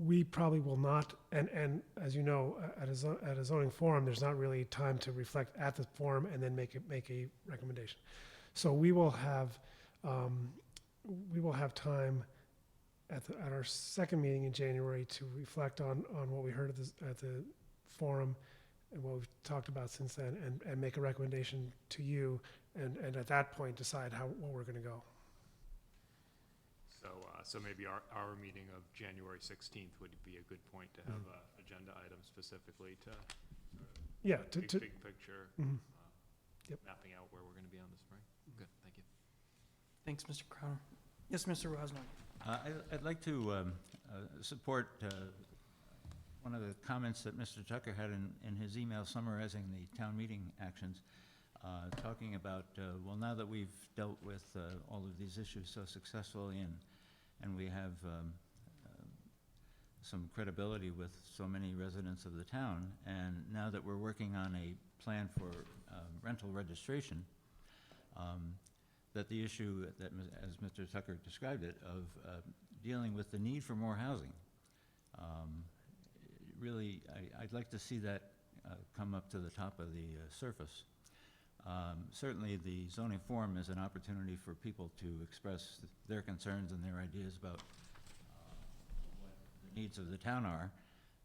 we probably will not, and as you know, at a zoning forum, there's not really time to reflect at the forum and then make a recommendation. So we will have time at our second meeting in January to reflect on what we heard at the forum and what we've talked about since then, and make a recommendation to you, and at that point decide what we're going to go. So maybe our meeting of January 16th would be a good point to have an agenda item specifically to big picture, mapping out where we're going to be on the spring. Good, thank you. Thanks, Mr. Crowner. Yes, Mr. Rosner. I'd like to support one of the comments that Mr. Tucker had in his email summarizing the town meeting actions, talking about, well, now that we've dealt with all of these issues so successfully and we have some credibility with so many residents of the town, and now that we're working on a plan for rental registration, that the issue that, as Mr. Tucker described it, of dealing with the need for more housing, really, I'd like to see that come up to the top of the surface. Certainly the zoning forum is an opportunity for people to express their concerns and their ideas about what the needs of the town are.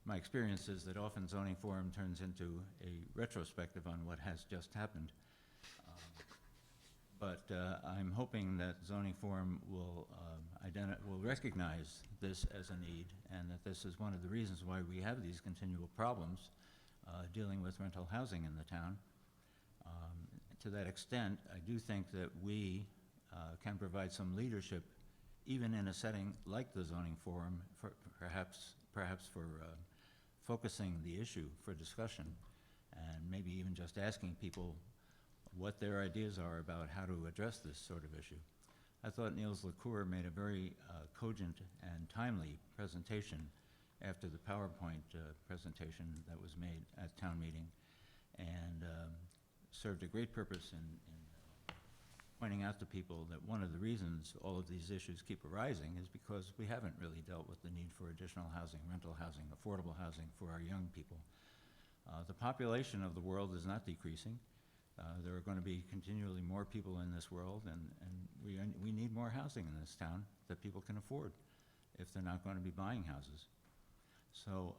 My experience is that often zoning forum turns into a retrospective on what has just happened. But I'm hoping that zoning forum will recognize this as a need, and that this is one of the reasons why we have these continual problems dealing with rental housing in the town. To that extent, I do think that we can provide some leadership even in a setting like the zoning forum, perhaps for focusing the issue for discussion, and maybe even just asking people what their ideas are about how to address this sort of issue. I thought Niels LaCour made a very cogent and timely presentation after the PowerPoint presentation that was made at town meeting, and served a great purpose in pointing out to people that one of the reasons all of these issues keep arising is because we haven't really dealt with the need for additional housing, rental housing, affordable housing for our young people. The population of the world is not decreasing. There are going to be continually more people in this world, and we need more housing in this town that people can afford if they're not going to be buying houses. So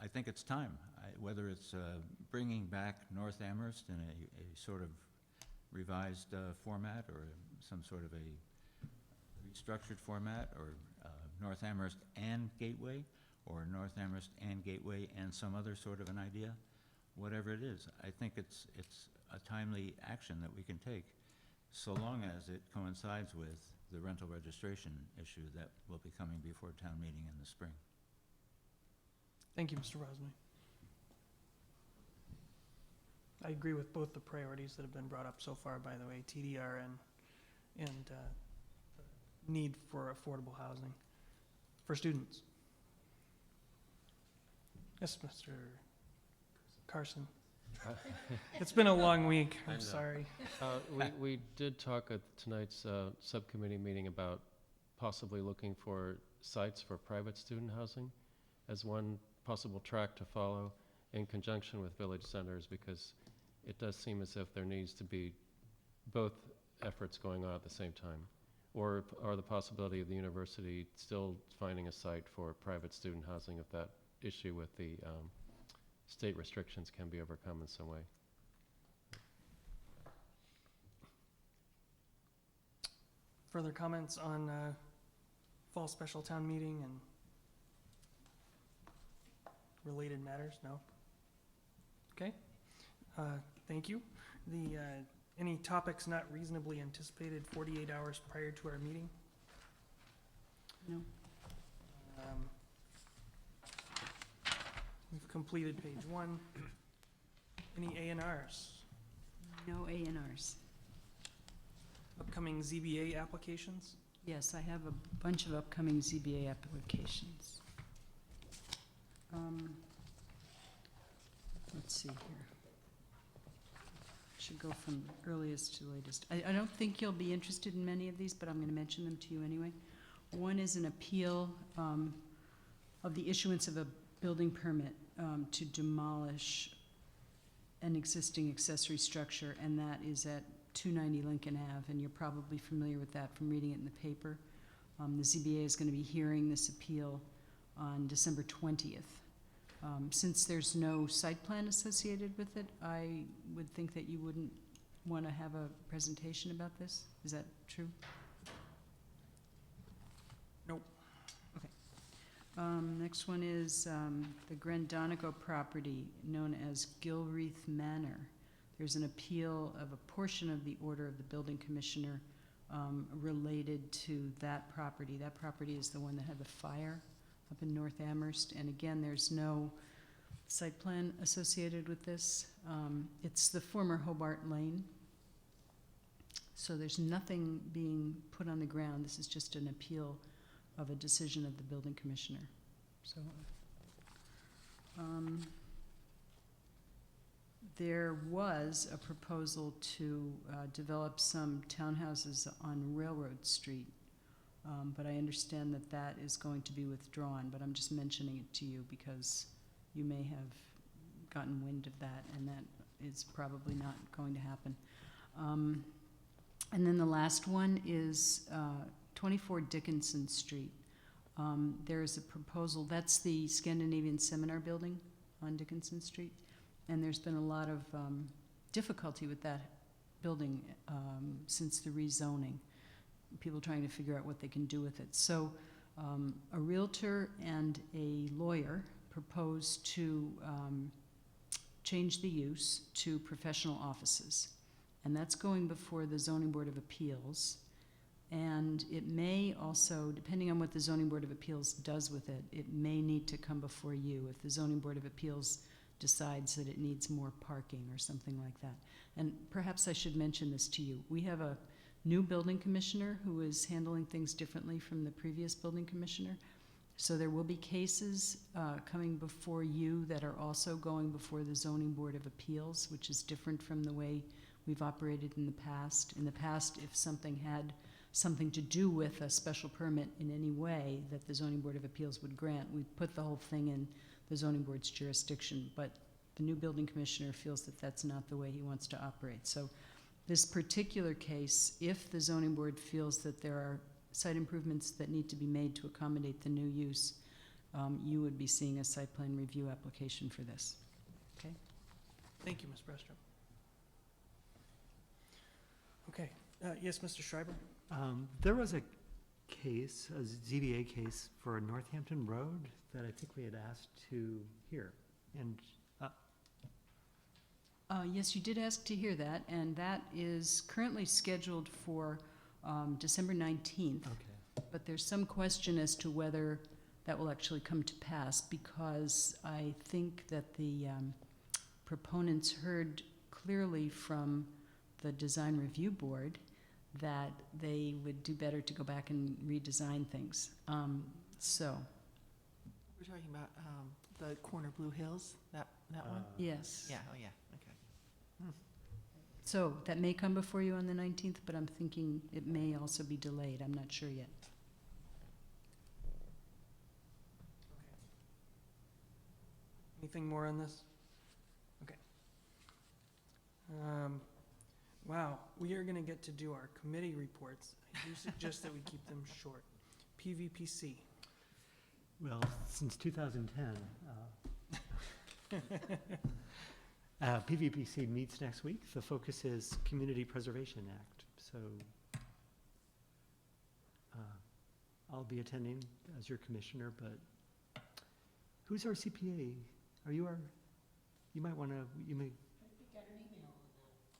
I think it's time, whether it's bringing back North Amherst in a sort of revised format, or some sort of a restructured format, or North Amherst and Gateway, or North Amherst and Gateway and some other sort of an idea, whatever it is. I think it's a timely action that we can take, so long as it coincides with the rental registration issue that will be coming before town meeting in the spring. Thank you, Mr. Rosner. I agree with both the priorities that have been brought up so far, by the way, TDR and need for affordable housing for students. Yes, Mr. Carson. It's been a long week. I I'm know. sorry. We did talk at tonight's subcommittee meeting about possibly looking for sites for private student housing as one possible track to follow in conjunction with village centers, because it does seem as if there needs to be both efforts going on at the same time, or the possibility of the university still finding a site for private student housing if that issue with the state restrictions can be overcome in some way. Further comments on fall special town meeting and related matters? No? Okay. Thank you. Any topics not reasonably anticipated 48 hours prior to our meeting? No. We've completed page 1. Any A&Rs? No A&Rs. Upcoming ZBA applications? Yes, I have a bunch of upcoming ZBA applications. Let's see here. Should go from earliest to latest. I don't think you'll be interested in many of these, but I'm going to mention them to you anyway. One is an appeal of the issuance of a building permit to demolish an existing accessory structure, and that is at 290 Lincoln Ave, and you're probably familiar with that from reading it in the paper. The ZBA is going to be hearing this appeal on December 20th. Since there's no site plan associated with it, I would think that you wouldn't want to have a presentation about this. Is that true? Nope. Okay. Next one is the Grandonico property known as Gilreath Manor. There's an appeal of a portion of the order of the building commissioner related to that property. That property is the one that had the fire up in North Amherst, and again, there's no site plan associated with this. It's the former Hobart Lane, so there's nothing being put on the ground. This is just an appeal of a decision of the building commissioner. So, there was a proposal to develop some townhouses on Railroad Street. But I understand that that is going to be withdrawn, but I'm just mentioning it to you because you may have gotten wind of that, and that is probably not going to happen. And then the last one is 24 Dickinson Street. There is a proposal, that's the Scandinavian Seminar Building on Dickinson Street, and there's been a lot of difficulty with that building since the rezoning. People trying to figure out what they can do with it. So a realtor and a lawyer proposed to change the use to professional offices. And that's going before the Zoning Board of Appeals. And it may also, depending on what the Zoning Board of Appeals does with it, it may need to come before you if the Zoning Board of Appeals decides that it needs more parking or something like that. And perhaps I should mention this to you. We have a new building commissioner who is handling things differently from the previous building commissioner. So there will be cases coming before you that are also going before the Zoning Board of Appeals, which is different from the way we've operated in the past. In the past, if something had something to do with a special permit in any way that the Zoning Board of Appeals would grant, we'd put the whole thing in the zoning board's jurisdiction. But the new building commissioner feels that that's not the way he wants to operate. So this particular case, if the zoning board feels that there are site improvements that need to be made to accommodate the new use, you would be seeing a site plan review application for this. Okay? Thank you, Ms. Brestrom. Okay, yes, Mr. Schreiber? There was a case, a ZBA case for Northampton Road that I think we had asked to hear. And Yes, you did ask to hear that, and that is currently scheduled for December 19th. okay. But there's some question as to whether that will actually come to pass, because I think that the proponents heard clearly from the design review board that they would do better to go back and redesign things. So, We're talking about the corner Blue Hills, that one? yes. Yeah, oh yeah, okay. So that may come before you on the 19th, but I'm thinking it may also be delayed. I'm not sure yet. Anything more on this? Okay. Wow, we are gonna get to do our committee reports. I do suggest that we keep them short. PVPC. Well, since 2010, PVPC meets next week. The focus is Community Preservation Act. So I'll be attending as your commissioner, but who's our CPA? Are you our, you might want to, you may. Got an email on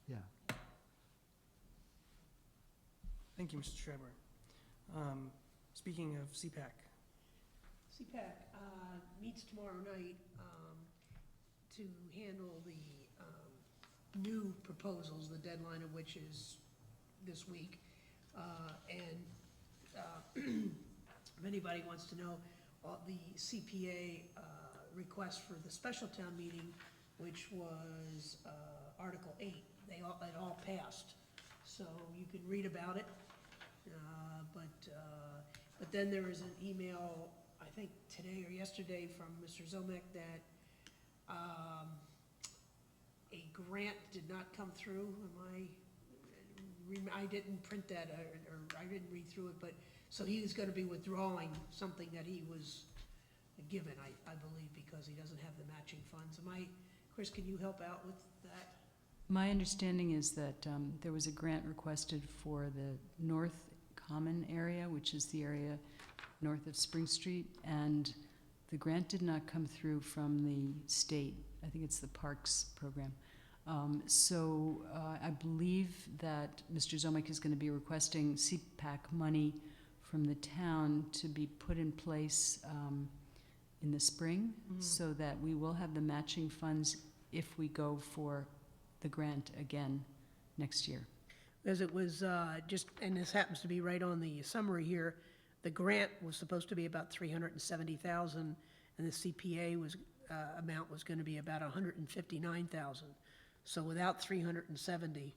that. Yeah. Thank you, Mr. Schreiber. Speaking of CPAC, CPAC meets tomorrow night to handle the new proposals, the deadline of which is this week. If anybody wants to know, the CPA request for the special town meeting, which was Article 8, it all passed. So you can read about it. But then there is an email, I think today or yesterday, from Mr. Zomek that a grant did not come through. I didn't print that, or I didn't read through it, but, so he is gonna be withdrawing something that he was given, I believe, because he doesn't have the matching funds. Chris, can you help out with that? My understanding is that there was a grant requested for the North Common area, which is the area north of Spring Street, and the grant did not come through from the state. I think it's the Parks program. I believe that Mr. Zomek is going to be requesting CPAC money from the town to be put in place in the spring, so that we will have the matching funds if we go for the grant again next year. As it was and this happens to be right on the summary here, the grant was supposed to be about $370,000, and the CPA amount was going to be about $159,000. So without 370,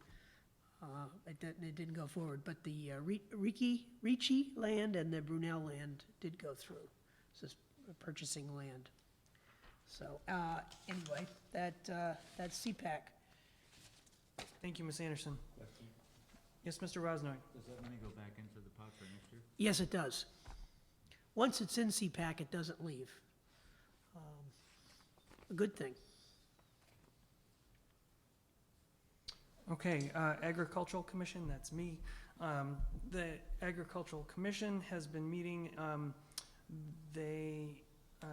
it didn't go forward. But the Ricci land and the Brunel land did go through. So it's purchasing land. So anyway, that's CPAC. thank you, Ms. Anderson. Yes, Mr. Rosnoy? Does that money go back into the pot for next year? Yes, it does. Once it's in CPAC, it doesn't leave. A good thing. Okay, Agricultural Commission, that's me. The Agricultural Commission has been meeting. They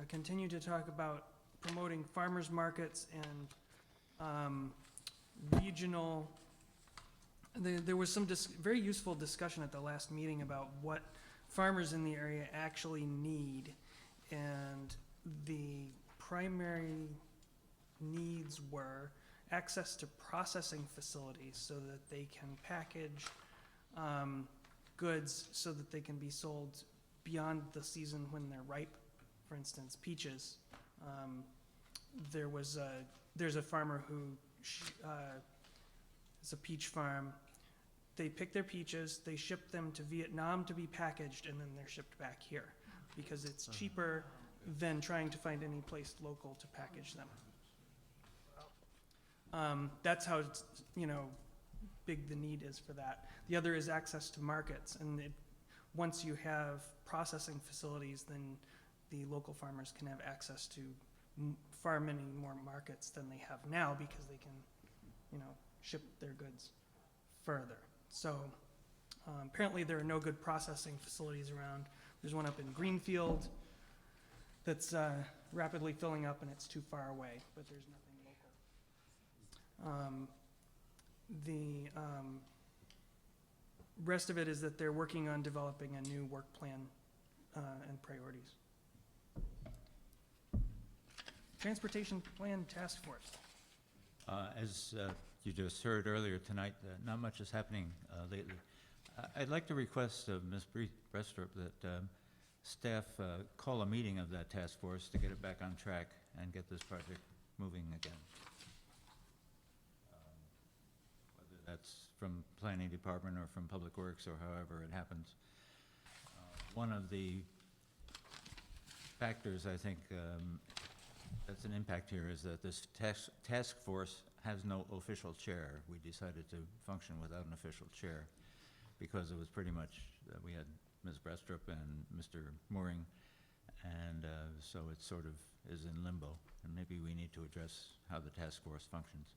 continue to talk about promoting farmers markets and regional There was some very useful discussion at the last meeting about what farmers in the area actually need. And the primary needs were access to processing facilities so that they can package goods so that they can be sold beyond the season when they're ripe. For instance, peaches. There's a farmer who is a peach farm. They pick their peaches, they ship them to Vietnam to be packaged, and then they're shipped back here because it's cheaper than trying to find any place local to package them. That's how big the need is for that. The other is access to markets, and once you have processing facilities, then the local farmers can have access to far many more markets than they have now because they can, ship their goods further. So apparently there are no good processing facilities around. There's one up in Greenfield that's rapidly filling up, and it's too far away, but there's nothing local. The rest of it is that they're working on developing a new work plan and priorities. Transportation Plan Task Force. As you just heard earlier tonight, not much is happening lately. I'd like to request of Ms. Brestrup that staff call a meeting of that task force to get it back on track and get this project moving again. Whether that's from Planning Department or from Public Works or however it happens. One of the factors I think that's an impact here is that this task force has no official chair. We decided to function without an official chair because it was pretty much, we had Ms. Brestrup and Mr. Mooring, and so it sort of is in limbo, and maybe we need to address how the task force functions.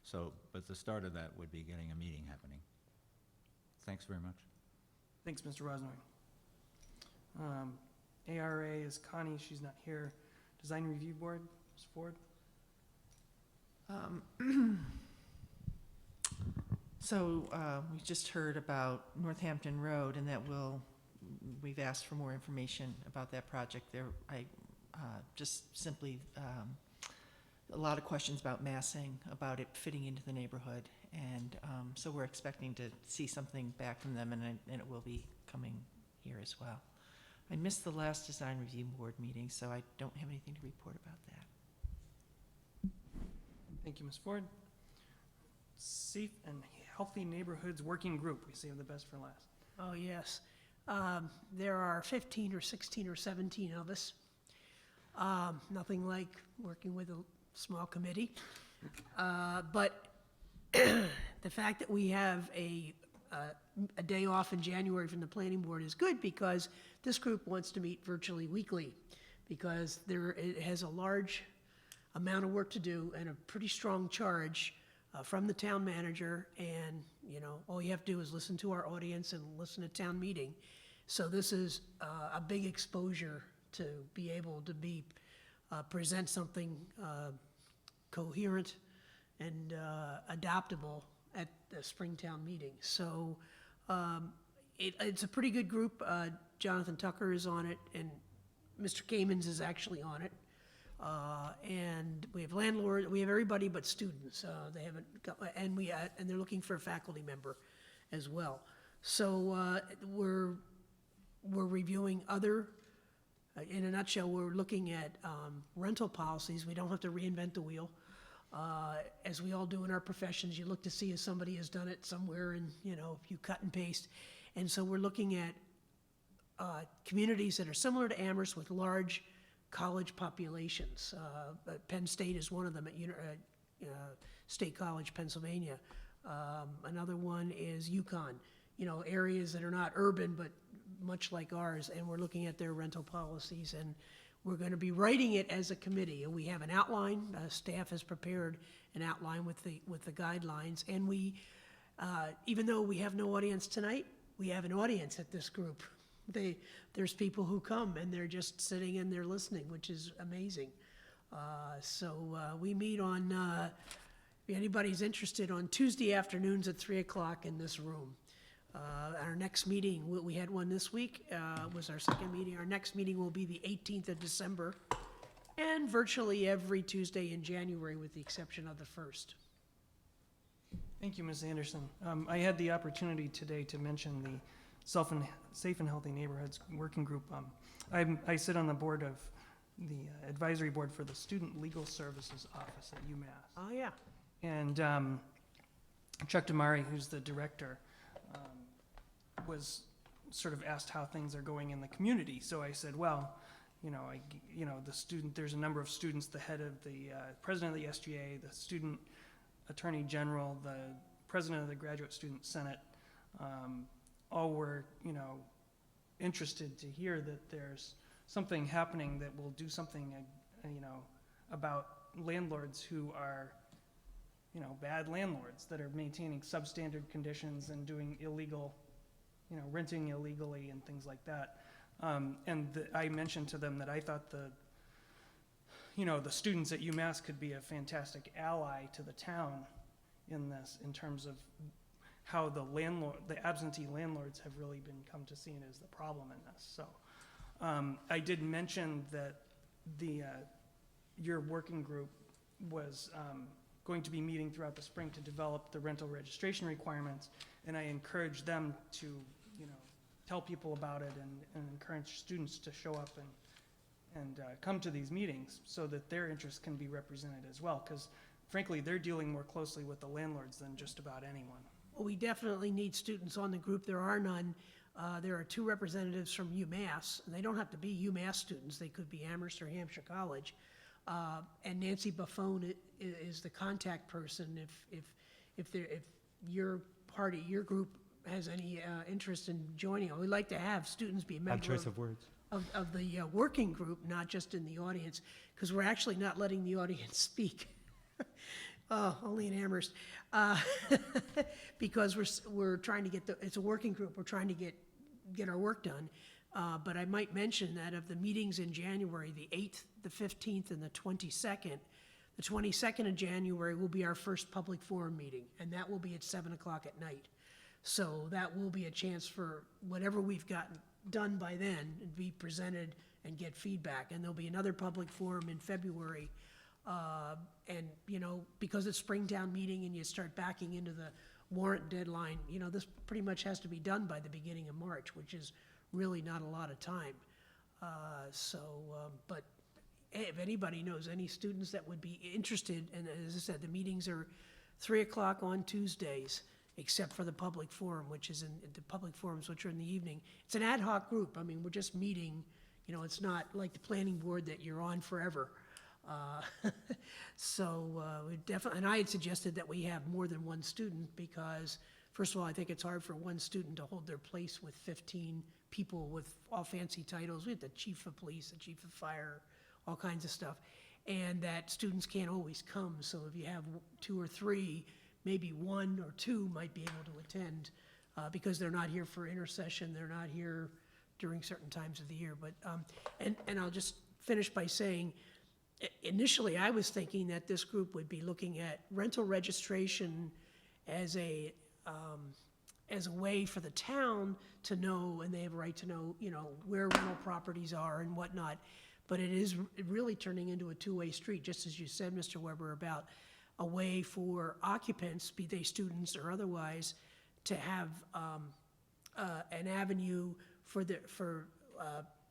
So, but the start of that would be getting a meeting happening. Thanks very much. Thanks, Mr. Rosner. ARA is Connie, she's not here. Design Review Board, Ms. Ford. So we just heard about Northampton Road, and that we've asked for more information about that project. I just simply a lot of questions about massing, about it fitting into the neighborhood, and so we're expecting to see something back from them, and it will be coming here as well. I missed the last Design Review Board meeting, so I don't have anything to report about that. Thank you, Ms. Ford. Safe and Healthy Neighborhoods Working Group. We save the best for last. Oh, yes. There are 15 or 16 or 17 of us. Nothing like working with a small committee. But the fact that we have a day off in January from the planning board is good because this group wants to meet virtually weekly because it has a large amount of work to do and a pretty strong charge from the town manager, and all you have to do is listen to our audience and listen to town meeting. So this is a big exposure to be able to present something coherent and adaptable at the Springtown meeting. So it's a pretty good group. Jonathan Tucker is on it, and Mr. Kamens is actually on it. And we have landlords, we have everybody but students. They haven't got, and they're looking for a faculty member as well. So we're reviewing other. In a nutshell, we're looking at rental policies. We don't have to reinvent the wheel. As we all do in our professions, you look to see if somebody has done it somewhere, and if you cut and paste. And so we're looking at communities that are similar to Amherst with large college populations. Penn State is one of them at State College, Pennsylvania. Another one is Yukon. Areas that are not urban but much like ours, and we're looking at their rental policies, and we're going to be writing it as a committee. And we have an outline. Staff has prepared an outline with the guidelines, and we, even though we have no audience tonight, we have an audience at this group. There's people who come and they're just sitting and they're listening, which is amazing. So we meet on if anybody's interested, on Tuesday afternoons at 3 o'clock in this room. Our next meeting, we had one this week, was our second meeting. Our next meeting will be the 18th of December, and virtually every Tuesday in January, with the exception of the 1st. Thank you, Ms. Anderson. I had the opportunity today to mention the Safe and Healthy Neighborhoods Working Group. I sit on the board of the advisory board for the Student Legal Services Office at UMass. Oh, yeah. And Chuck Damari, who's the director, was sort of asked how things are going in the community. So I said, well, there's a number of students, the head of the president of the SGA, the student attorney general, the president of the Graduate Student Senate, all were, interested to hear that there's something happening that will do something, about landlords who are, bad landlords that are maintaining substandard conditions and doing illegal, renting illegally and things like that. I mentioned to them that I thought the students at UMass could be a fantastic ally to the town in this, in terms of how the absentee landlords have really been come to seen as the problem in this. So I did mention that your working group was going to be meeting throughout the spring to develop the rental registration requirements, and I encouraged them to, tell people about it and encourage students to show up and come to these meetings so that their interests can be represented as well, because frankly, they're dealing more closely with the landlords than just about anyone. Well, we definitely need students on the group. There are none. There are 2 representatives from UMass, and they don't have to be UMass students. They could be Amherst or Hampshire College. And Nancy Buffone is the contact person if your group has any interest in joining. We'd like to have students be a Bad member choice of words. of the working group, not just in the audience, because we're actually not letting the audience speak. Only in Amherst, because we're trying to get it's a working group. We're trying to get our work done. But I might mention that of the meetings in January, the 8th, the 15th, and the 22nd, the 22nd of January will be our first public forum meeting, and that will be at 7 o'clock at night. So that will be a chance for whatever we've gotten done by then to be presented and get feedback. And there'll be another public forum in February. And, because it's Springtown meeting and you start backing into the warrant deadline, this pretty much has to be done by the beginning of March, which is really not a lot of time. But if anybody knows any students that would be interested, and as I said, the meetings are 3 o'clock on Tuesdays, except for the public forum, which is the public forums, which are in the evening. It's an ad hoc group. I mean, we're just meeting, it's not like the planning board that you're on forever. We definitely, and I had suggested that we have more than one student because, first of all, I think it's hard for one student to hold their place with 15 people with all fancy titles. We have the chief of police, the chief of fire, all kinds of stuff, and that students can't always come. So if you have 2 or 3, maybe 1 or 2 might be able to attend because they're not here for intercession. They're not here during certain times of the year. But and I'll just finish by saying, initially, I was thinking that this group would be looking at rental registration as a way for the town to know, and they have a right to know, where rental properties are and whatnot. But it is really turning into a two-way street, just as you said, Mr. Weber, about a way for occupants, be they students or otherwise, to have an avenue for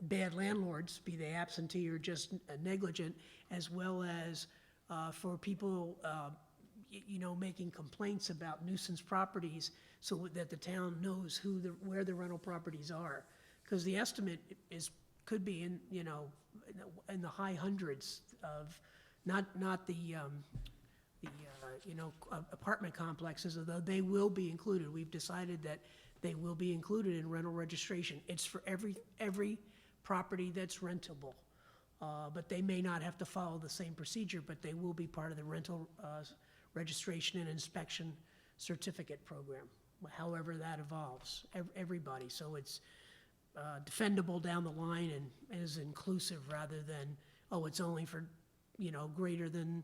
bad landlords, be they absentee or just negligent, as well as for people, making complaints about nuisance properties, so that the town knows where the rental properties are. Because the estimate could be in the high hundreds of, not the apartment complexes, although they will be included. We've decided that they will be included in rental registration. It's for every property that's rentable. But they may not have to follow the same procedure, but they will be part of the rental registration and inspection certificate program, however that evolves, everybody. So it's defendable down the line and is inclusive rather than, it's only for, greater than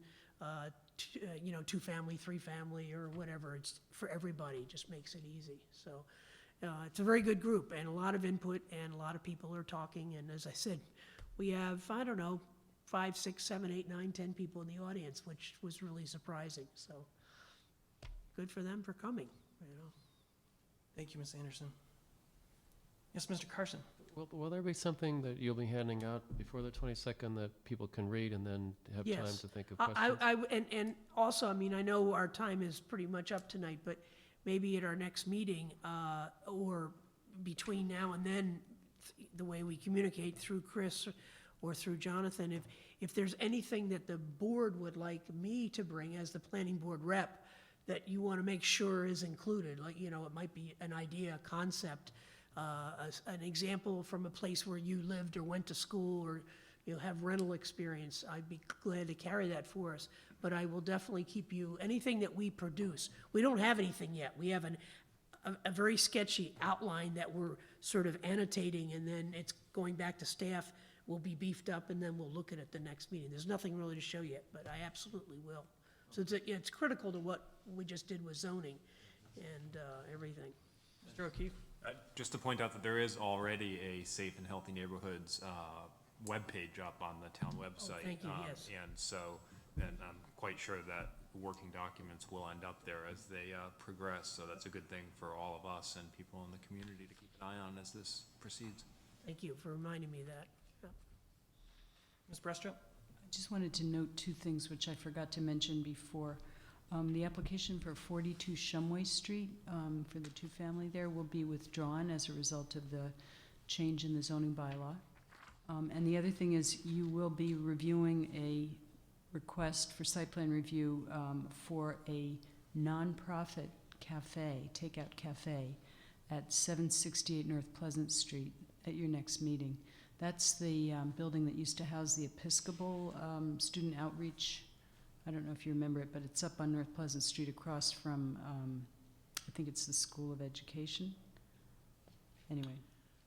two-family, three-family, or whatever. It's for everybody, just makes it easy. So it's a very good group, and a lot of input, and a lot of people are talking. And as I said, we have, I don't know, 5, 6, 7, 8, 9, 10 people in the audience, which was really surprising. So good for them for coming, Thank you, Ms. Anderson. Yes, Mr. Carson? Will there be something that you'll be handing out before the 22nd that people can read and then have time Yes. to think of questions? And also, I mean, I know our time is pretty much up tonight, but maybe at our next meeting, or between now and then, the way we communicate through Chris or through Jonathan, if there's anything that the board would like me to bring as the planning board rep that you want to make sure is included, like, it might be an idea, a concept, an example from a place where you lived or went to school, or have rental experience, I'd be glad to carry that for us. But I will definitely keep you, anything that we produce. We don't have anything yet. We have a very sketchy outline that we're sort of annotating, and then it's going back to staff, will be beefed up, and then we'll look at it the next meeting. There's nothing really to show yet, but I absolutely will. So it's critical to what we just did with zoning and everything. Mr. O'Keefe? Just to point out that there is already a Safe and Healthy Neighborhoods webpage up on the town website. thank you, yes. And I'm quite sure that working documents will end up there as they progress, so that's a good thing for all of us and people in the community to keep an eye on as this proceeds. Thank you for reminding me of that. Ms. Brestrup? I just wanted to note two things which I forgot to mention before. The application for 42 Shumway Street for the two-family there will be withdrawn as a result of the change in the zoning bylaw. And the other thing is you will be reviewing a request for site plan review for a nonprofit cafe, takeout cafe, at 768 North Pleasant Street at your next meeting. That's the building that used to house the Episcopal Student Outreach. I don't know if you remember it, but it's up on North Pleasant Street across from, I think it's the School of Education. Anyway,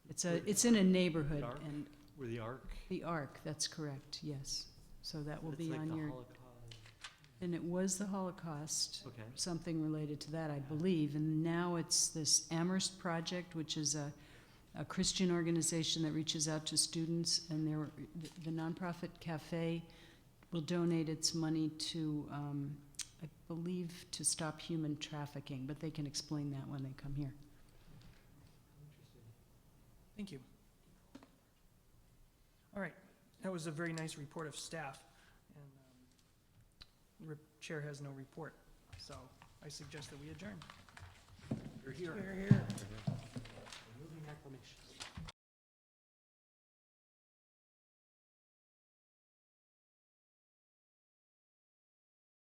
it's in a neighborhood. Arc? And Where the Arc? the Arc, that's correct, yes. So that will It's be like on the your, Holocaust. and it was the Holocaust. Okay. Something related to that, I believe. And now it's this Amherst project, which is a Christian organization that reaches out to students, and the nonprofit cafe will donate its money to, I believe, to stop human trafficking, but they can explain that when they come here. Thank you. All right, that was a very nice report of staff, and Chair has no report, so I suggest that we adjourn. You're here. Here, here.